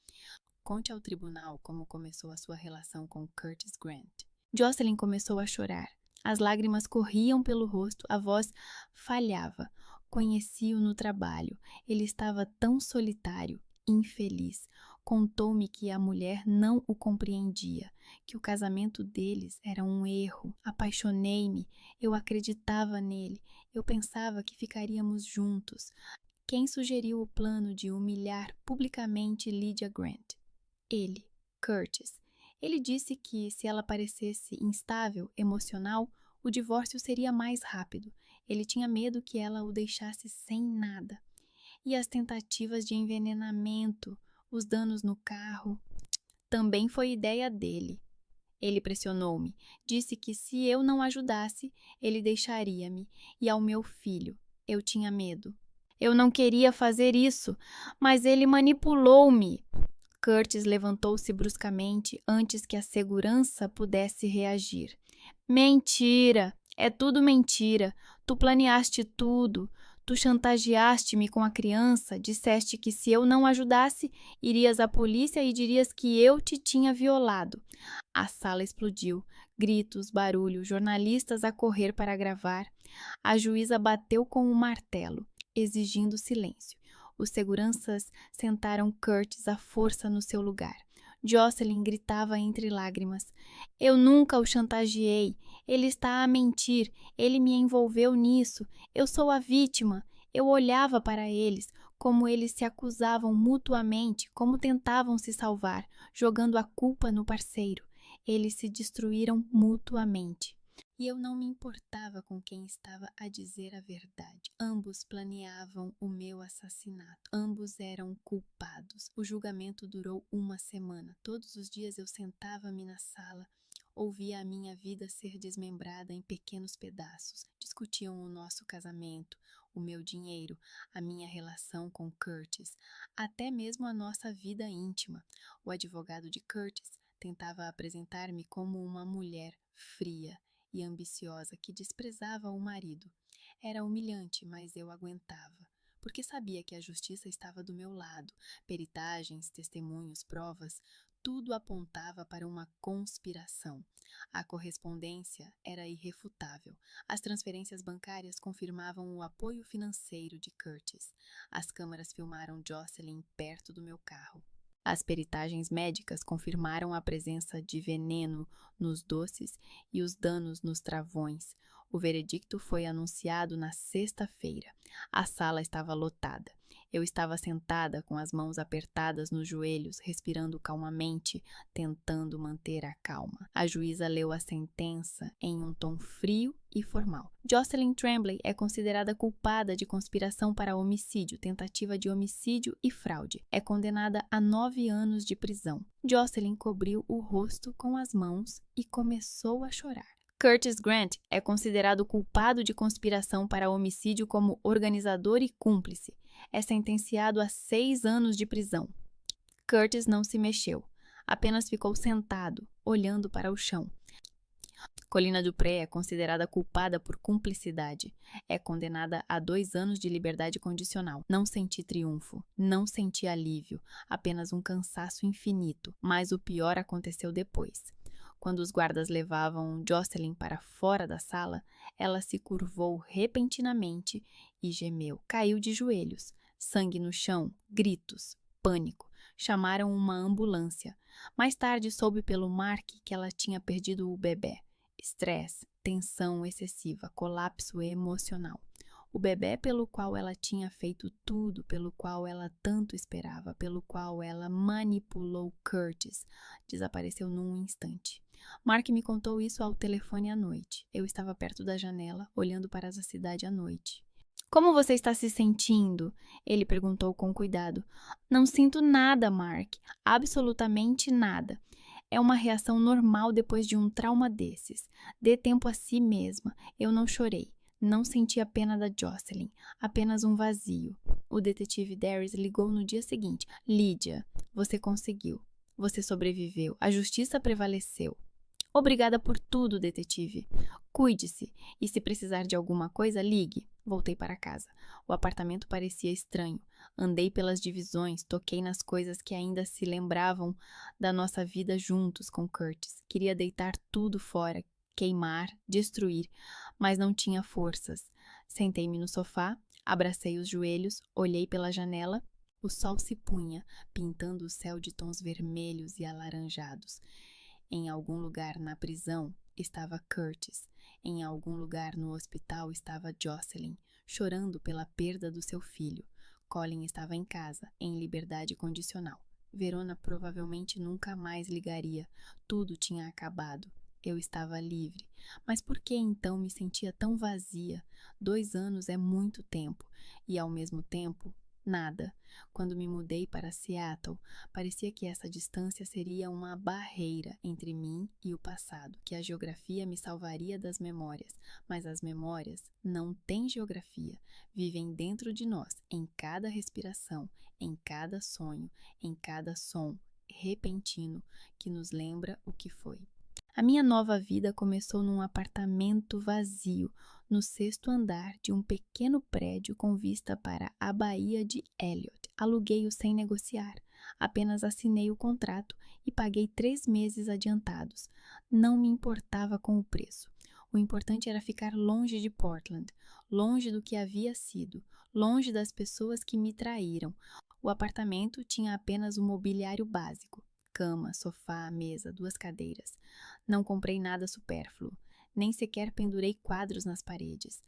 Conte ao tribunal como começou a sua relação com Curtis Grant. Jocelyn começou a chorar. As lágrimas corriam pelo rosto, a voz falhava. Conheci-o no trabalho. Ele estava tão solitário, infeliz. Contou-me que a mulher não o compreendia, que o casamento deles era um erro. Apaixonei-me, eu acreditava nele, eu pensava que ficaríamos juntos. Quem sugeriu o plano de humilhar publicamente Lydia Grant? Ele, Curtis. Ele disse que, se ela parecesse instável, emocional, o divórcio seria mais rápido. Ele tinha medo que ela o deixasse sem nada. E as tentativas de envenenamento, os danos no carro, também foi ideia dele. Ele pressionou-me, disse que se eu não ajudasse, ele deixaria-me e ao meu filho. Eu tinha medo. Eu não queria fazer isso, mas ele manipulou-me. Curtis levantou-se bruscamente antes que a segurança pudesse reagir. Mentira! É tudo mentira. Tu planeaste tudo. Tu chantageaste-me com a criança, disseste que se eu não ajudasse, irias à polícia e dirias que eu te tinha violado. A sala explodiu. Gritos, barulho, jornalistas a correr para gravar. A juíza bateu com o martelo, exigindo silêncio. Os seguranças sentaram Curtis à força no seu lugar. Jocelyn gritava entre lágrimas. Eu nunca o chantageei. Ele está a mentir. Ele me envolveu nisso. Eu sou a vítima. Eu olhava para eles, como eles se acusavam mutuamente, como tentavam se salvar, jogando a culpa no parceiro. Eles se destruíram mutuamente. E eu não me importava com quem estava a dizer a verdade. Ambos planeavam o meu assassinato. Ambos eram culpados. O julgamento durou uma semana. Todos os dias eu sentava-me na sala, ouvia a minha vida ser desmembrada em pequenos pedaços. Discutiam o nosso casamento, o meu dinheiro, a minha relação com Curtis, até mesmo a nossa vida íntima. O advogado de Curtis tentava apresentar-me como uma mulher fria e ambiciosa que desprezava o marido. Era humilhante, mas eu aguentava, porque sabia que a justiça estava do meu lado. Peritagens, testemunhos, provas, tudo apontava para uma conspiração. A correspondência era irrefutável. As transferências bancárias confirmavam o apoio financeiro de Curtis. As câmeras filmaram Jocelyn perto do meu carro. As peritagens médicas confirmaram a presença de veneno nos doces e os danos nos travões. O veredicto foi anunciado na sexta-feira. A sala estava lotada. Eu estava sentada com as mãos apertadas nos joelhos, respirando calmamente, tentando manter a calma. A juíza leu a sentença em um tom frio e formal. Jocelyn Tremblay é considerada culpada de conspiração para homicídio, tentativa de homicídio e fraude. É condenada a 9 anos de prisão. Jocelyn cobriu o rosto com as mãos e começou a chorar. Curtis Grant é considerado culpado de conspiração para homicídio como organizador e cúmplice. É sentenciado a 6 anos de prisão. Curtis não se mexeu, apenas ficou sentado, olhando para o chão. Colina Dupré é considerada culpada por cumplicidade. É condenada a 2 anos de liberdade condicional. Não senti triunfo, não senti alívio, apenas um cansaço infinito. Mas o pior aconteceu depois. Quando os guardas levavam Jocelyn para fora da sala, ela se curvou repentinamente e gemeu. Caiu de joelhos. Sangue no chão, gritos, pânico. Chamaram uma ambulância. Mais tarde soube pelo Mark que ela tinha perdido o bebê. Estresse, tensão excessiva, colapso emocional. O bebê pelo qual ela tinha feito tudo, pelo qual ela tanto esperava, pelo qual ela manipulou Curtis, desapareceu num instante. Mark me contou isso ao telefone à noite. Eu estava perto da janela, olhando para a cidade à noite. Como você está se sentindo? Ele perguntou com cuidado. Não sinto nada, Mark. Absolutamente nada. É uma reação normal depois de um trauma desses. Dê tempo a si mesma. Eu não chorei. Não senti a pena da Jocelyn. Apenas um vazio. O detetive Darius ligou no dia seguinte. Lydia, você conseguiu. Você sobreviveu. A justiça prevaleceu. Obrigada por tudo, detetive. Cuide-se. E se precisar de alguma coisa, ligue. Voltei para casa. O apartamento parecia estranho. Andei pelas divisões, toquei nas coisas que ainda se lembravam da nossa vida juntos com Curtis. Queria deitar tudo fora, queimar, destruir, mas não tinha forças. Sentei-me no sofá, abracei os joelhos, olhei pela janela. O sol se punha, pintando o céu de tons vermelhos e alaranjados. Em algum lugar na prisão estava Curtis. Em algum lugar no hospital estava Jocelyn, chorando pela perda do seu filho. Colin estava em casa, em liberdade condicional. Verona provavelmente nunca mais ligaria. Tudo tinha acabado. Eu estava livre. Mas por que então me sentia tão vazia? 2 anos é muito tempo. E ao mesmo tempo, nada. Quando me mudei para Seattle, parecia que essa distância seria uma barreira entre mim e o passado, que a geografia me salvaria das memórias. Mas as memórias não têm geografia. Vivem dentro de nós, em cada respiração, em cada sonho, em cada som repentino que nos lembra o que foi. A minha nova vida começou num apartamento vazio, no 6º andar de um pequeno prédio com vista para a Baía de Elliott. Aluguei-o sem negociar, apenas assinei o contrato e paguei 3 meses adiantados. Não me importava com o preço. O importante era ficar longe de Portland, longe do que havia sido, longe das pessoas que me traíram. O apartamento tinha apenas o mobiliário básico: cama, sofá, mesa, 2 cadeiras. Não comprei nada supérfluo, nem sequer pendurei quadros nas paredes.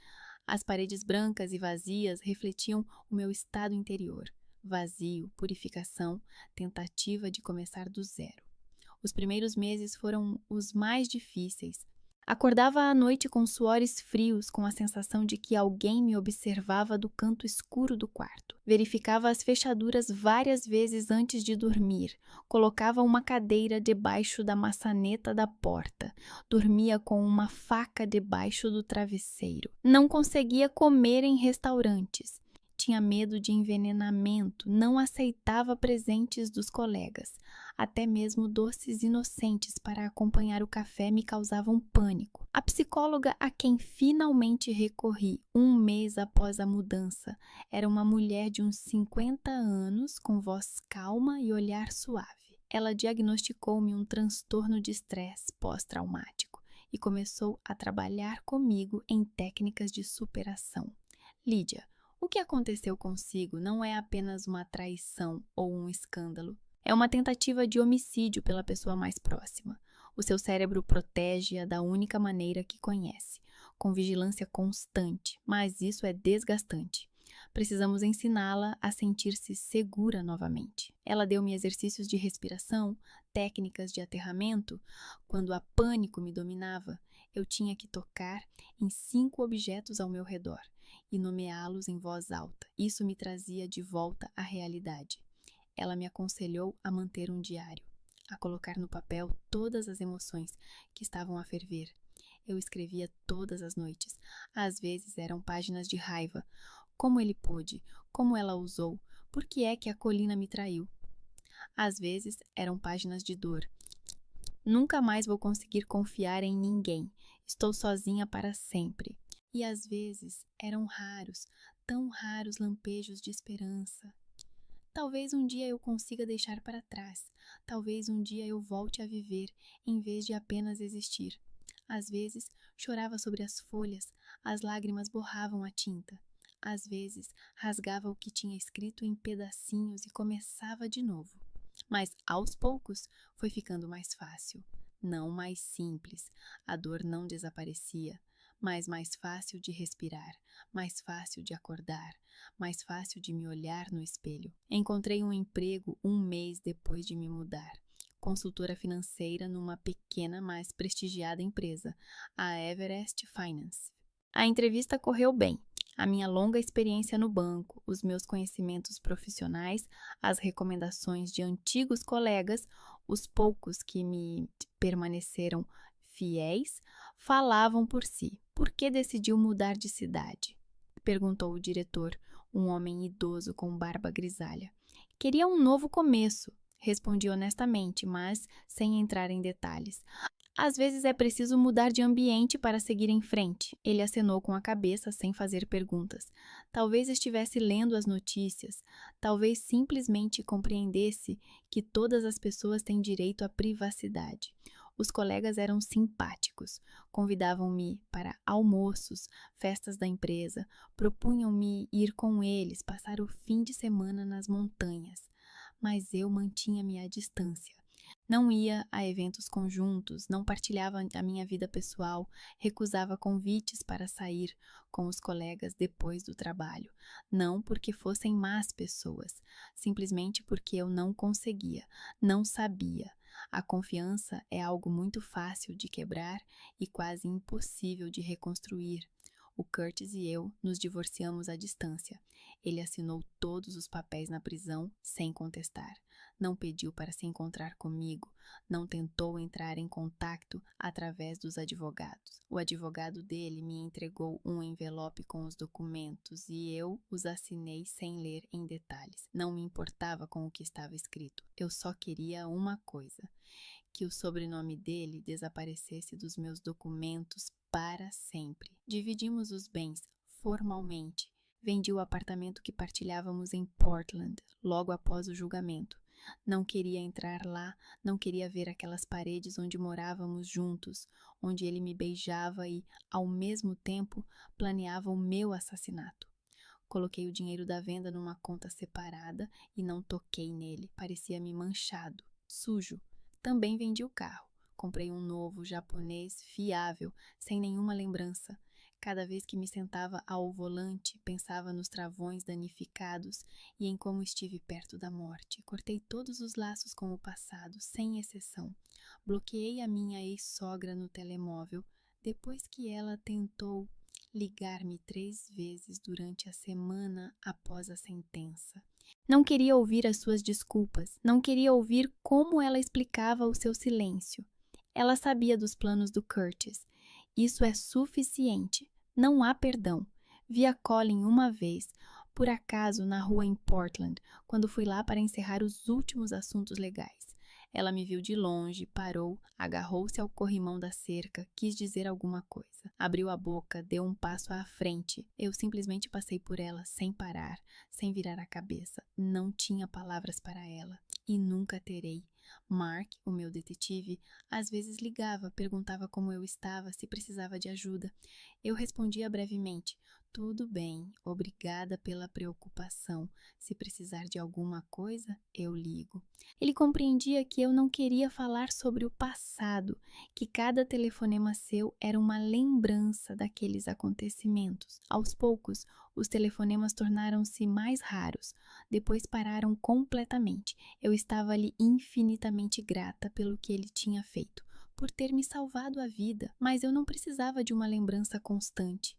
As paredes brancas e vazias refletiam o meu estado interior: vazio, purificação, tentativa de começar do zero. Os primeiros meses foram os mais difíceis. Acordava à noite com suores frios, com a sensação de que alguém me observava do canto escuro do quarto. Verificava as fechaduras várias vezes antes de dormir. Colocava uma cadeira debaixo da maçaneta da porta. Dormia com uma faca debaixo do travesseiro. Não conseguia comer em restaurantes. Tinha medo de envenenamento, não aceitava presentes dos colegas. Até mesmo doces inocentes para acompanhar o café me causavam pânico. A psicóloga a quem finalmente recorri 1 mês após a mudança era uma mulher de uns 50 anos, com voz calma e olhar suave. Ela diagnosticou-me um transtorno de estresse pós-traumático e começou a trabalhar comigo em técnicas de superação. Lídia, o que aconteceu consigo não é apenas uma traição ou um escândalo. É uma tentativa de homicídio pela pessoa mais próxima. O seu cérebro protege-a da única maneira que conhece, com vigilância constante, mas isso é desgastante. Precisamos ensiná-la a sentir-se segura novamente. Ela deu-me exercícios de respiração, técnicas de aterramento. Quando a pânico me dominava, eu tinha que tocar em 5 objetos ao meu redor e nomeá-los em voz alta. Isso me trazia de volta à realidade. Ela me aconselhou a manter um diário, a colocar no papel todas as emoções que estavam a ferver. Eu escrevia todas as noites. Às vezes eram páginas de raiva. Como ele pôde? Como ela usou? Por que é que a colina me traiu? Às vezes eram páginas de dor. Nunca mais vou conseguir confiar em ninguém. Estou sozinha para sempre. E às vezes eram raros, tão raros lampejos de esperança. Talvez um dia eu consiga deixar para trás. Talvez um dia eu volte a viver, em vez de apenas existir. Às vezes chorava sobre as folhas, as lágrimas borravam a tinta. Às vezes rasgava o que tinha escrito em pedacinhos e começava de novo. Mas aos poucos foi ficando mais fácil, não mais simples. A dor não desaparecia, mas mais fácil de respirar, mais fácil de acordar, mais fácil de me olhar no espelho. Encontrei um emprego 1 mês depois de me mudar. Consultora financeira numa pequena, mas prestigiada empresa, a Everest Finance. A entrevista correu bem. A minha longa experiência no banco, os meus conhecimentos profissionais, as recomendações de antigos colegas, os poucos que me permaneceram fiéis, falavam por si. Por que decidiu mudar de cidade? Perguntou o diretor, um homem idoso com barba grisalha. Queria um novo começo, respondi honestamente, mas sem entrar em detalhes. Às vezes é preciso mudar de ambiente para seguir em frente. Ele acenou com a cabeça sem fazer perguntas. Talvez estivesse lendo as notícias. Talvez simplesmente compreendesse que todas as pessoas têm direito à privacidade. Os colegas eram simpáticos. Convidavam-me para almoços, festas da empresa. Propunham-me ir com eles, passar o fim de semana nas montanhas. Mas eu mantinha-me à distância. Não ia a eventos conjuntos, não partilhava a minha vida pessoal, recusava convites para sair com os colegas depois do trabalho. Não porque fossem más pessoas, simplesmente porque eu não conseguia, não sabia. A confiança é algo muito fácil de quebrar e quase impossível de reconstruir. O Curtis e eu nos divorciamos à distância. Ele assinou todos os papéis na prisão sem contestar. Não pediu para se encontrar comigo, não tentou entrar em contato através dos advogados. O advogado dele me entregou um envelope com os documentos e eu os assinei sem ler em detalhes. Não me importava com o que estava escrito. Eu só queria uma coisa: que o sobrenome dele desaparecesse dos meus documentos para sempre. Dividimos os bens formalmente. Vendi o apartamento que partilhávamos em Portland logo após o julgamento. Não queria entrar lá, não queria ver aquelas paredes onde morávamos juntos, onde ele me beijava e, ao mesmo tempo, planeava o meu assassinato. Coloquei o dinheiro da venda numa conta separada e não toquei nele. Parecia-me manchado, sujo. Também vendi o carro. Comprei um novo japonês fiável, sem nenhuma lembrança. Cada vez que me sentava ao volante, pensava nos travões danificados e em como estive perto da morte. Cortei todos os laços com o passado, sem exceção. Bloqueei a minha ex-sogra no telemóvel, depois que ela tentou ligar-me 3 vezes durante a semana após a sentença. Não queria ouvir as suas desculpas, não queria ouvir como ela explicava o seu silêncio. Ela sabia dos planos do Curtis. Isso é suficiente. Não há perdão. Vi a Colin uma vez, por acaso na rua em Portland, quando fui lá para encerrar os últimos assuntos legais. Ela me viu de longe, parou, agarrou-se ao corrimão da cerca, quis dizer alguma coisa. Abriu a boca, deu um passo à frente. Eu simplesmente passei por ela, sem parar, sem virar a cabeça. Não tinha palavras para ela. E nunca terei. Mark, o meu detetive, às vezes ligava, perguntava como eu estava, se precisava de ajuda. Eu respondia brevemente: tudo bem, obrigada pela preocupação. Se precisar de alguma coisa, eu ligo. Ele compreendia que eu não queria falar sobre o passado, que cada telefonema seu era uma lembrança daqueles acontecimentos. Aos poucos, os telefonemas tornaram-se mais raros, depois pararam completamente. Eu estava-lhe infinitamente grata pelo que ele tinha feito, por ter me salvado a vida, mas eu não precisava de uma lembrança constante.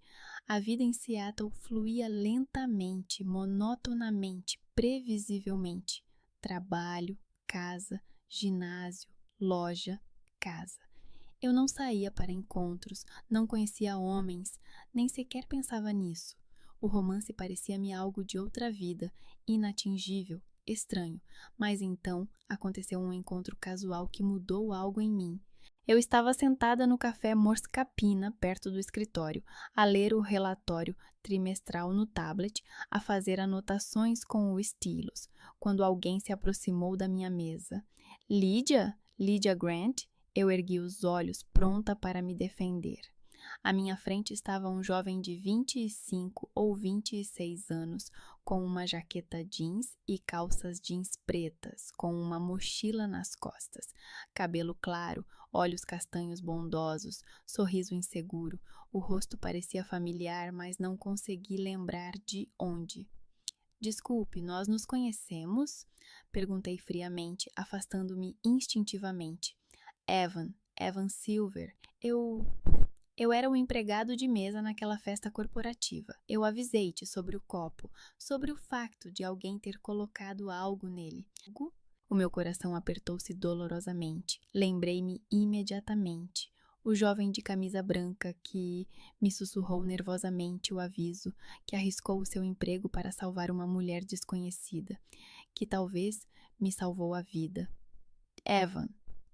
A vida em Seattle fluía lentamente, monotonamente, previsivelmente. Trabalho, casa, ginásio, loja, casa. Eu não saía para encontros, não conhecia homens, nem sequer pensava nisso. O romance parecia-me algo de outra vida, inatingível, estranho, mas então aconteceu um encontro casual que mudou algo em mim. Eu estava sentada no café Morscapina, perto do escritório, a ler o relatório trimestral no tablet, a fazer anotações com o stylus, quando alguém se aproximou da minha mesa. Lydia? Lydia Grant? Eu ergui os olhos, pronta para me defender. À minha frente estava um jovem de 25 ou 26 anos, com uma jaqueta jeans e calças jeans pretas, com uma mochila nas costas, cabelo claro, olhos castanhos bondosos, sorriso inseguro. O rosto parecia familiar, mas não consegui lembrar de onde. Desculpe, nós nos conhecemos? Perguntei friamente, afastando-me instintivamente. Evan Silver. Eu era o empregado de mesa naquela festa corporativa. Eu avisei-te sobre o copo, sobre o facto de alguém ter colocado algo nele. O meu coração apertou-se dolorosamente. Lembrei-me imediatamente. O jovem de camisa branca que me sussurrou nervosamente o aviso, que arriscou o seu emprego para salvar uma mulher desconhecida, que talvez me salvou a vida. Evan,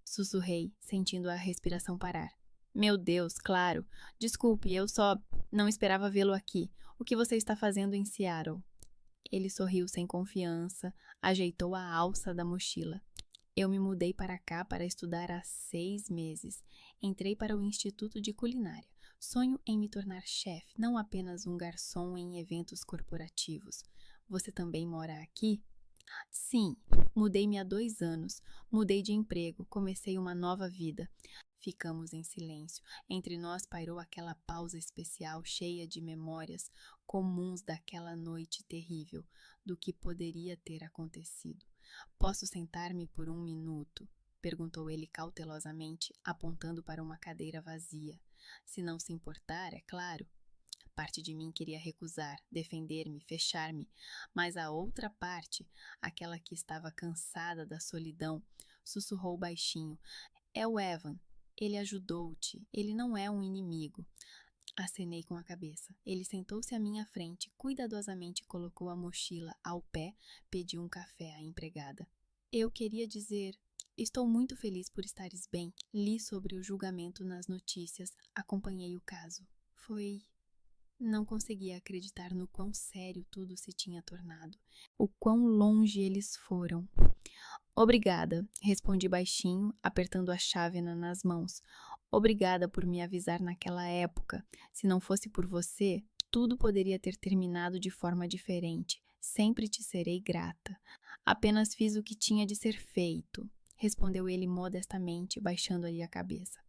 sussurrei, sentindo a respiração parar. Meu Deus, claro. Desculpe, eu só não esperava vê-lo aqui. O que você está fazendo em Seattle? Ele sorriu sem confiança, ajeitou a alça da mochila. Eu me mudei para cá para estudar há 6 meses. Entrei para o Instituto de Culinária. Sonho em me tornar chefe, não apenas um garçom em eventos corporativos. Você também mora aqui? Sim, mudei-me há 2 anos, mudei de emprego, comecei uma nova vida. Ficamos em silêncio. Entre nós pairou aquela pausa especial, cheia de memórias comuns daquela noite terrível, do que poderia ter acontecido. Posso sentar-me por 1 minuto? Perguntou ele cautelosamente, apontando para uma cadeira vazia. Se não se importar, é claro. Parte de mim queria recusar, defender-me, fechar-me, mas a outra parte, aquela que estava cansada da solidão, sussurrou baixinho: É o Evan. Ele ajudou-te. Ele não é um inimigo. Acenei com a cabeça. Ele sentou-se à minha frente, cuidadosamente colocou a mochila ao pé, pediu um café à empregada. Eu queria dizer: Estou muito feliz por estares bem. Li sobre o julgamento nas notícias, acompanhei o caso. Não conseguia acreditar no quão sério tudo se tinha tornado, o quão longe eles foram. Obrigada, respondi baixinho, apertando a chávena nas mãos. Obrigada por me avisar naquela época. Se não fosse por você, tudo poderia ter terminado de forma diferente. Sempre te serei grata. Apenas fiz o que tinha de ser feito, respondeu ele modestamente, baixando-lhe a cabeça.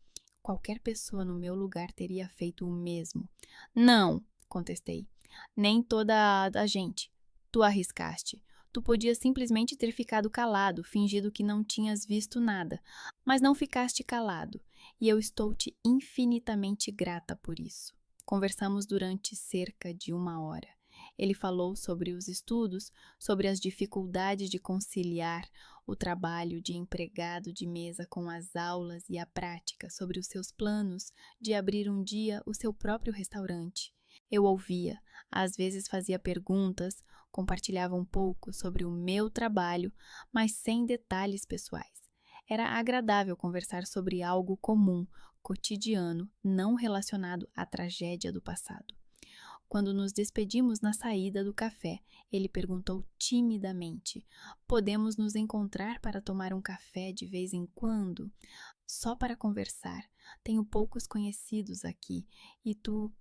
Qualquer pessoa no meu lugar teria feito o mesmo. Não, contestei. Nem toda a gente. Tu arriscaste. Tu podias simplesmente ter ficado calado, fingido que não tinhas visto nada. Mas não ficaste calado. E eu estou-te infinitamente grata por isso. Conversamos durante cerca de 1 hora. Ele falou sobre os estudos, sobre as dificuldades de conciliar o trabalho de empregado de mesa com as aulas e a prática, sobre os seus planos de abrir um dia o seu próprio restaurante. Eu ouvia, às vezes fazia perguntas, compartilhava um pouco sobre o meu trabalho, mas sem detalhes pessoais. Era agradável conversar sobre algo comum, cotidiano, não relacionado à tragédia do passado. Quando nos despedimos na saída do café, ele perguntou timidamente: Podemos nos encontrar para tomar um café de vez em quando? Só para conversar. Tenho poucos conhecidos aqui e tu.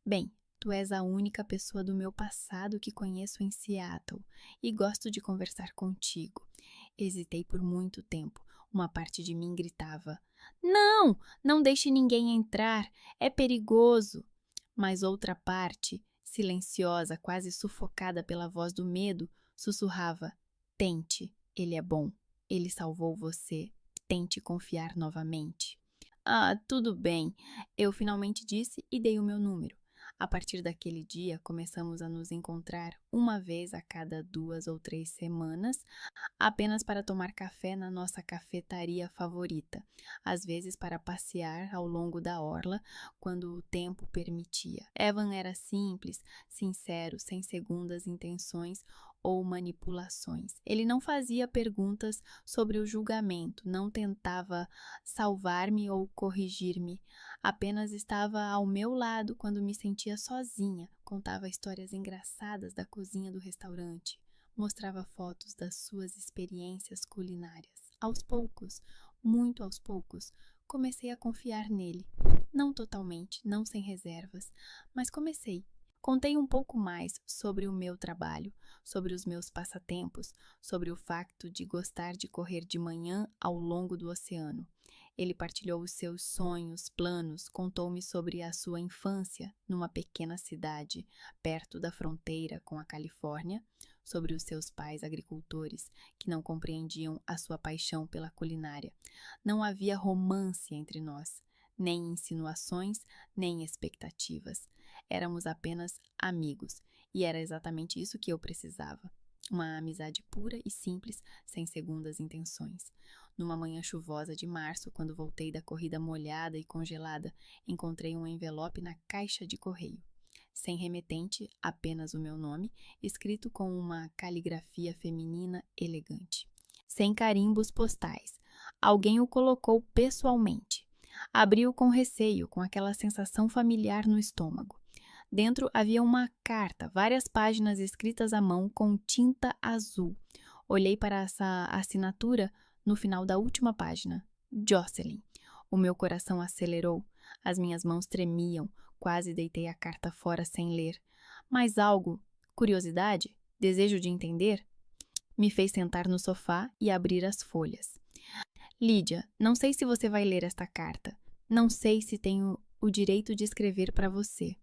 Bem, tu és a única pessoa do meu passado que conheço em Seattle e gosto de conversar contigo. Hesitei por muito tempo. Uma parte de mim gritava: Não! Não deixe ninguém entrar! É perigoso! Mas outra parte, silenciosa, quase sufocada pela voz do medo, sussurrava: Tente, ele é bom. Ele salvou você. Tente confiar novamente. Ah, tudo bem, eu finalmente disse e dei o meu número. A partir daquele dia, começamos a nos encontrar uma vez a cada 2 ou 3 semanas, apenas para tomar café na nossa cafetaria favorita, às vezes para passear ao longo da orla, quando o tempo permitia. Evan era simples, sincero, sem segundas intenções ou manipulações. Ele não fazia perguntas sobre o julgamento, não tentava salvar-me ou corrigir-me, apenas estava ao meu lado quando me sentia sozinha, contava histórias engraçadas da cozinha do restaurante, mostrava fotos das suas experiências culinárias. Aos poucos, muito aos poucos, comecei a confiar nele. Não totalmente, não sem reservas, mas comecei. Contei um pouco mais sobre o meu trabalho, sobre os meus passatempos, sobre o facto de gostar de correr de manhã ao longo do oceano. Ele partilhou os seus sonhos, planos, contou-me sobre a sua infância numa pequena cidade perto da fronteira com a Califórnia, sobre os seus pais agricultores que não compreendiam a sua paixão pela culinária. Não havia romance entre nós, nem insinuações, nem expectativas. Éramos apenas amigos, e era exatamente isso que eu precisava. Uma amizade pura e simples, sem segundas intenções. Numa manhã chuvosa de março, quando voltei da corrida molhada e congelada, encontrei um envelope na caixa de correio. Sem remetente, apenas o meu nome, escrito com uma caligrafia feminina elegante. Sem carimbos postais. Alguém o colocou pessoalmente. Abri-o com receio, com aquela sensação familiar no estômago. Dentro havia uma carta, várias páginas escritas à mão com tinta azul. Olhei para essa assinatura no final da última página. Jocelyn. O meu coração acelerou. As minhas mãos tremiam. Quase deitei a carta fora sem ler. Mas algo, curiosidade, desejo de entender? Me fez sentar no sofá e abrir as folhas. Lídia, não sei se você vai ler esta carta. Não sei se tenho o direito de escrever para você.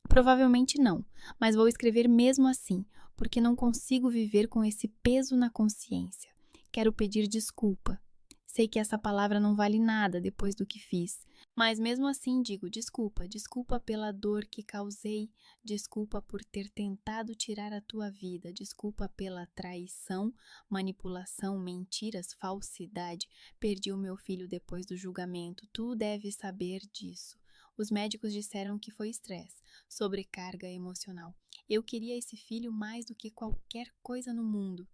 Provavelmente não, mas vou escrever mesmo assim, porque não consigo viver com esse peso na consciência. Quero pedir desculpa. Sei que essa palavra não vale nada depois do que fiz, mas mesmo assim digo desculpa, desculpa pela dor que causei, desculpa por ter tentado tirar a tua vida, desculpa pela traição, manipulação, mentiras, falsidade. Perdi o meu filho depois do julgamento, tu deves saber disso. Os médicos disseram que foi estresse, sobrecarga emocional. Eu queria esse filho mais do que qualquer coisa no mundo.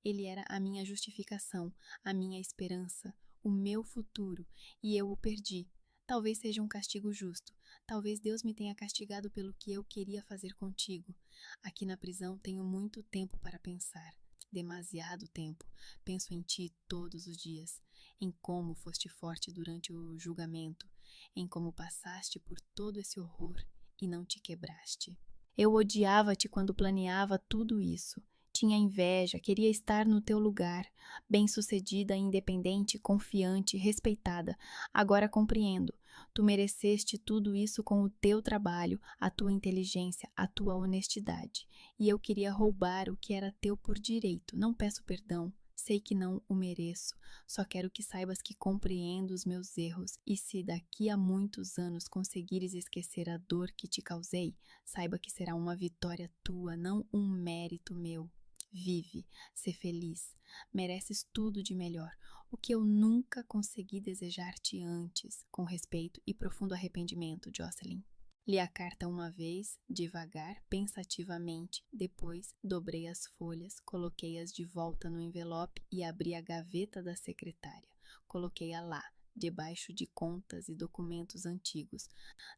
Ele era a minha justificação, a minha esperança, o meu futuro, e eu o perdi. Talvez seja um castigo justo. Talvez Deus me tenha castigado pelo que eu queria fazer contigo. Aqui na prisão tenho muito tempo para pensar. Demasiado tempo. Penso em ti todos os dias, em como foste forte durante o julgamento, em como passaste por todo esse horror e não te quebraste. Eu odiava-te quando planeava tudo isso. Tinha inveja, queria estar no teu lugar, bem-sucedida, independente, confiante, respeitada. Agora compreendo. Tu mereceste tudo isso com o teu trabalho, a tua inteligência, a tua honestidade. E eu queria roubar o que era teu por direito. Não peço perdão. Sei que não o mereço. Só quero que saibas que compreendo os meus erros. E se daqui a muitos anos conseguires esquecer a dor que te causei, saiba que será uma vitória tua, não um mérito meu. Vive, sê feliz, mereces tudo de melhor, o que eu nunca consegui desejar-te antes, com respeito e profundo arrependimento, Jocelyn. Li a carta uma vez, devagar, pensativamente, depois dobrei as folhas, coloquei-as de volta no envelope e abri a gaveta da secretária. Coloquei-a lá, debaixo de contas e documentos antigos.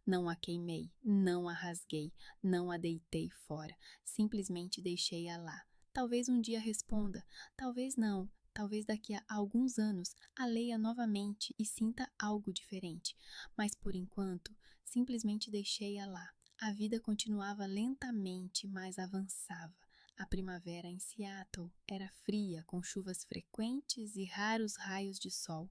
Não a queimei, não a rasguei, não a deitei fora, simplesmente deixei-a lá. Talvez um dia responda, talvez não, talvez daqui a alguns anos a leia novamente e sinta algo diferente, mas por enquanto simplesmente deixei-a lá. A vida continuava lentamente, mas avançava. A primavera em Seattle era fria, com chuvas frequentes e raros raios de sol.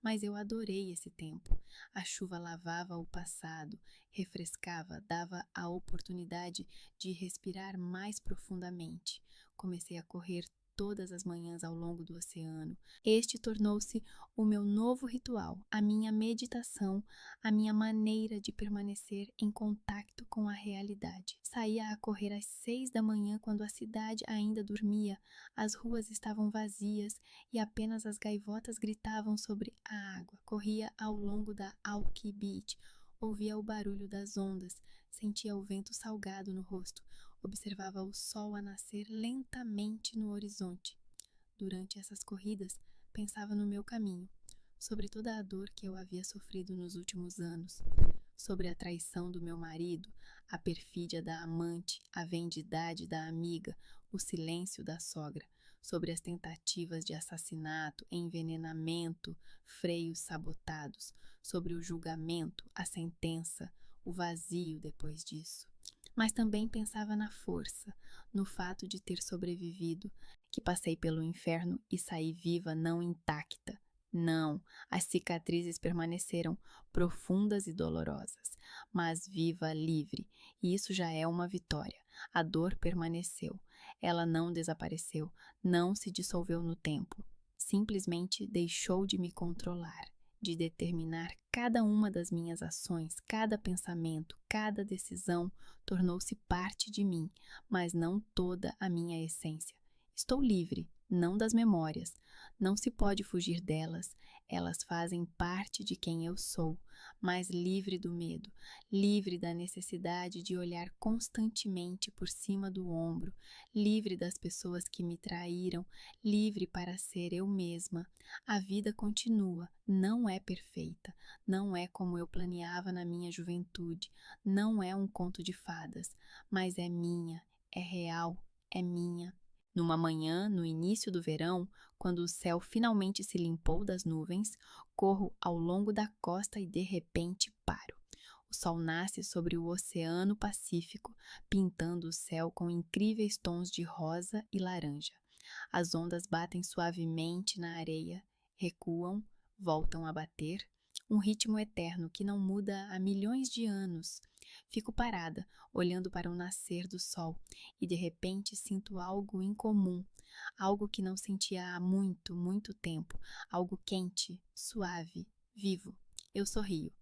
Mas eu adorei esse tempo. A chuva lavava o passado, refrescava, dava a oportunidade de respirar mais profundamente. Comecei a correr todas as manhãs ao longo do oceano. Este tornou-se o meu novo ritual, a minha meditação, a minha maneira de permanecer em contato com a realidade. Saía a correr às 6 da manhã quando a cidade ainda dormia, as ruas estavam vazias e apenas as gaivotas gritavam sobre a água. Corria ao longo da Alki Beach, ouvia o barulho das ondas, sentia o vento salgado no rosto, observava o sol a nascer lentamente no horizonte. Durante essas corridas, pensava no meu caminho, sobre toda a dor que eu havia sofrido nos últimos anos, sobre a traição do meu marido, a perfídia da amante, a vendidade da amiga, o silêncio da sogra, sobre as tentativas de assassinato, envenenamento, freios sabotados, sobre o julgamento, a sentença, o vazio depois disso. Mas também pensava na força, no fato de ter sobrevivido, que passei pelo inferno e saí viva, não intacta. Não, as cicatrizes permaneceram profundas e dolorosas, mas viva, livre, e isso já é uma vitória. A dor permaneceu, ela não desapareceu, não se dissolveu no tempo, simplesmente deixou de me controlar, de determinar cada uma das minhas ações, cada pensamento, cada decisão tornou-se parte de mim, mas não toda a minha essência. Estou livre, não das memórias, não se pode fugir delas, elas fazem parte de quem eu sou, mas livre do medo, livre da necessidade de olhar constantemente por cima do ombro, livre das pessoas que me traíram, livre para ser eu mesma. A vida continua, não é perfeita, não é como eu planeava na minha juventude, não é um conto de fadas, mas é minha, é real, é minha. Numa manhã, no início do verão, quando o céu finalmente se limpou das nuvens, corro ao longo da costa e de repente paro. O sol nasce sobre o Oceano Pacífico, pintando o céu com incríveis tons de rosa e laranja. As ondas batem suavemente na areia, recuam, voltam a bater. Um ritmo eterno que não muda há milhões de anos. Fico parada, olhando para o nascer do sol, e de repente sinto algo incomum, algo que não sentia há muito, muito tempo, algo quente, suave, vivo. Eu sorrio,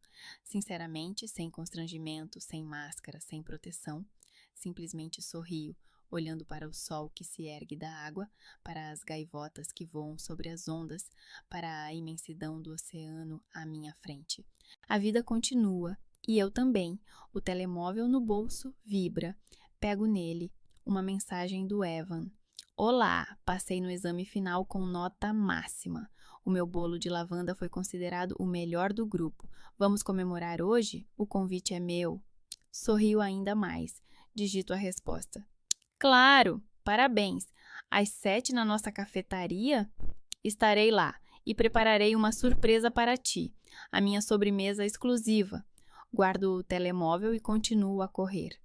sinceramente, sem constrangimento, sem máscara, sem proteção. Simplesmente sorrio, olhando para o sol que se ergue da água, para as gaivotas que voam sobre as ondas, para a imensidão do oceano à minha frente. A vida continua, e eu também. O telemóvel no bolso vibra. Pego nele. Uma mensagem do Evan. Olá, passei no exame final com nota máxima. O meu bolo de lavanda foi considerado o melhor do grupo. Vamos comemorar hoje? O convite é meu. Sorrio ainda mais. Digito a resposta. Claro, parabéns. Às 7 na nossa cafetaria? Estarei lá e prepararei uma surpresa para ti, a minha sobremesa exclusiva. Guardo o telemóvel e continuo a correr.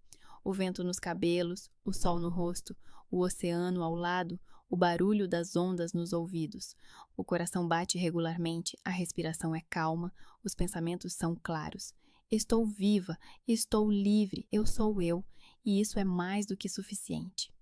O vento nos cabelos, o sol no rosto, o oceano ao lado, o barulho das ondas nos ouvidos. O coração bate regularmente, a respiração é calma, os pensamentos são claros. Estou viva, estou livre, eu sou eu, e isso é mais do que suficiente.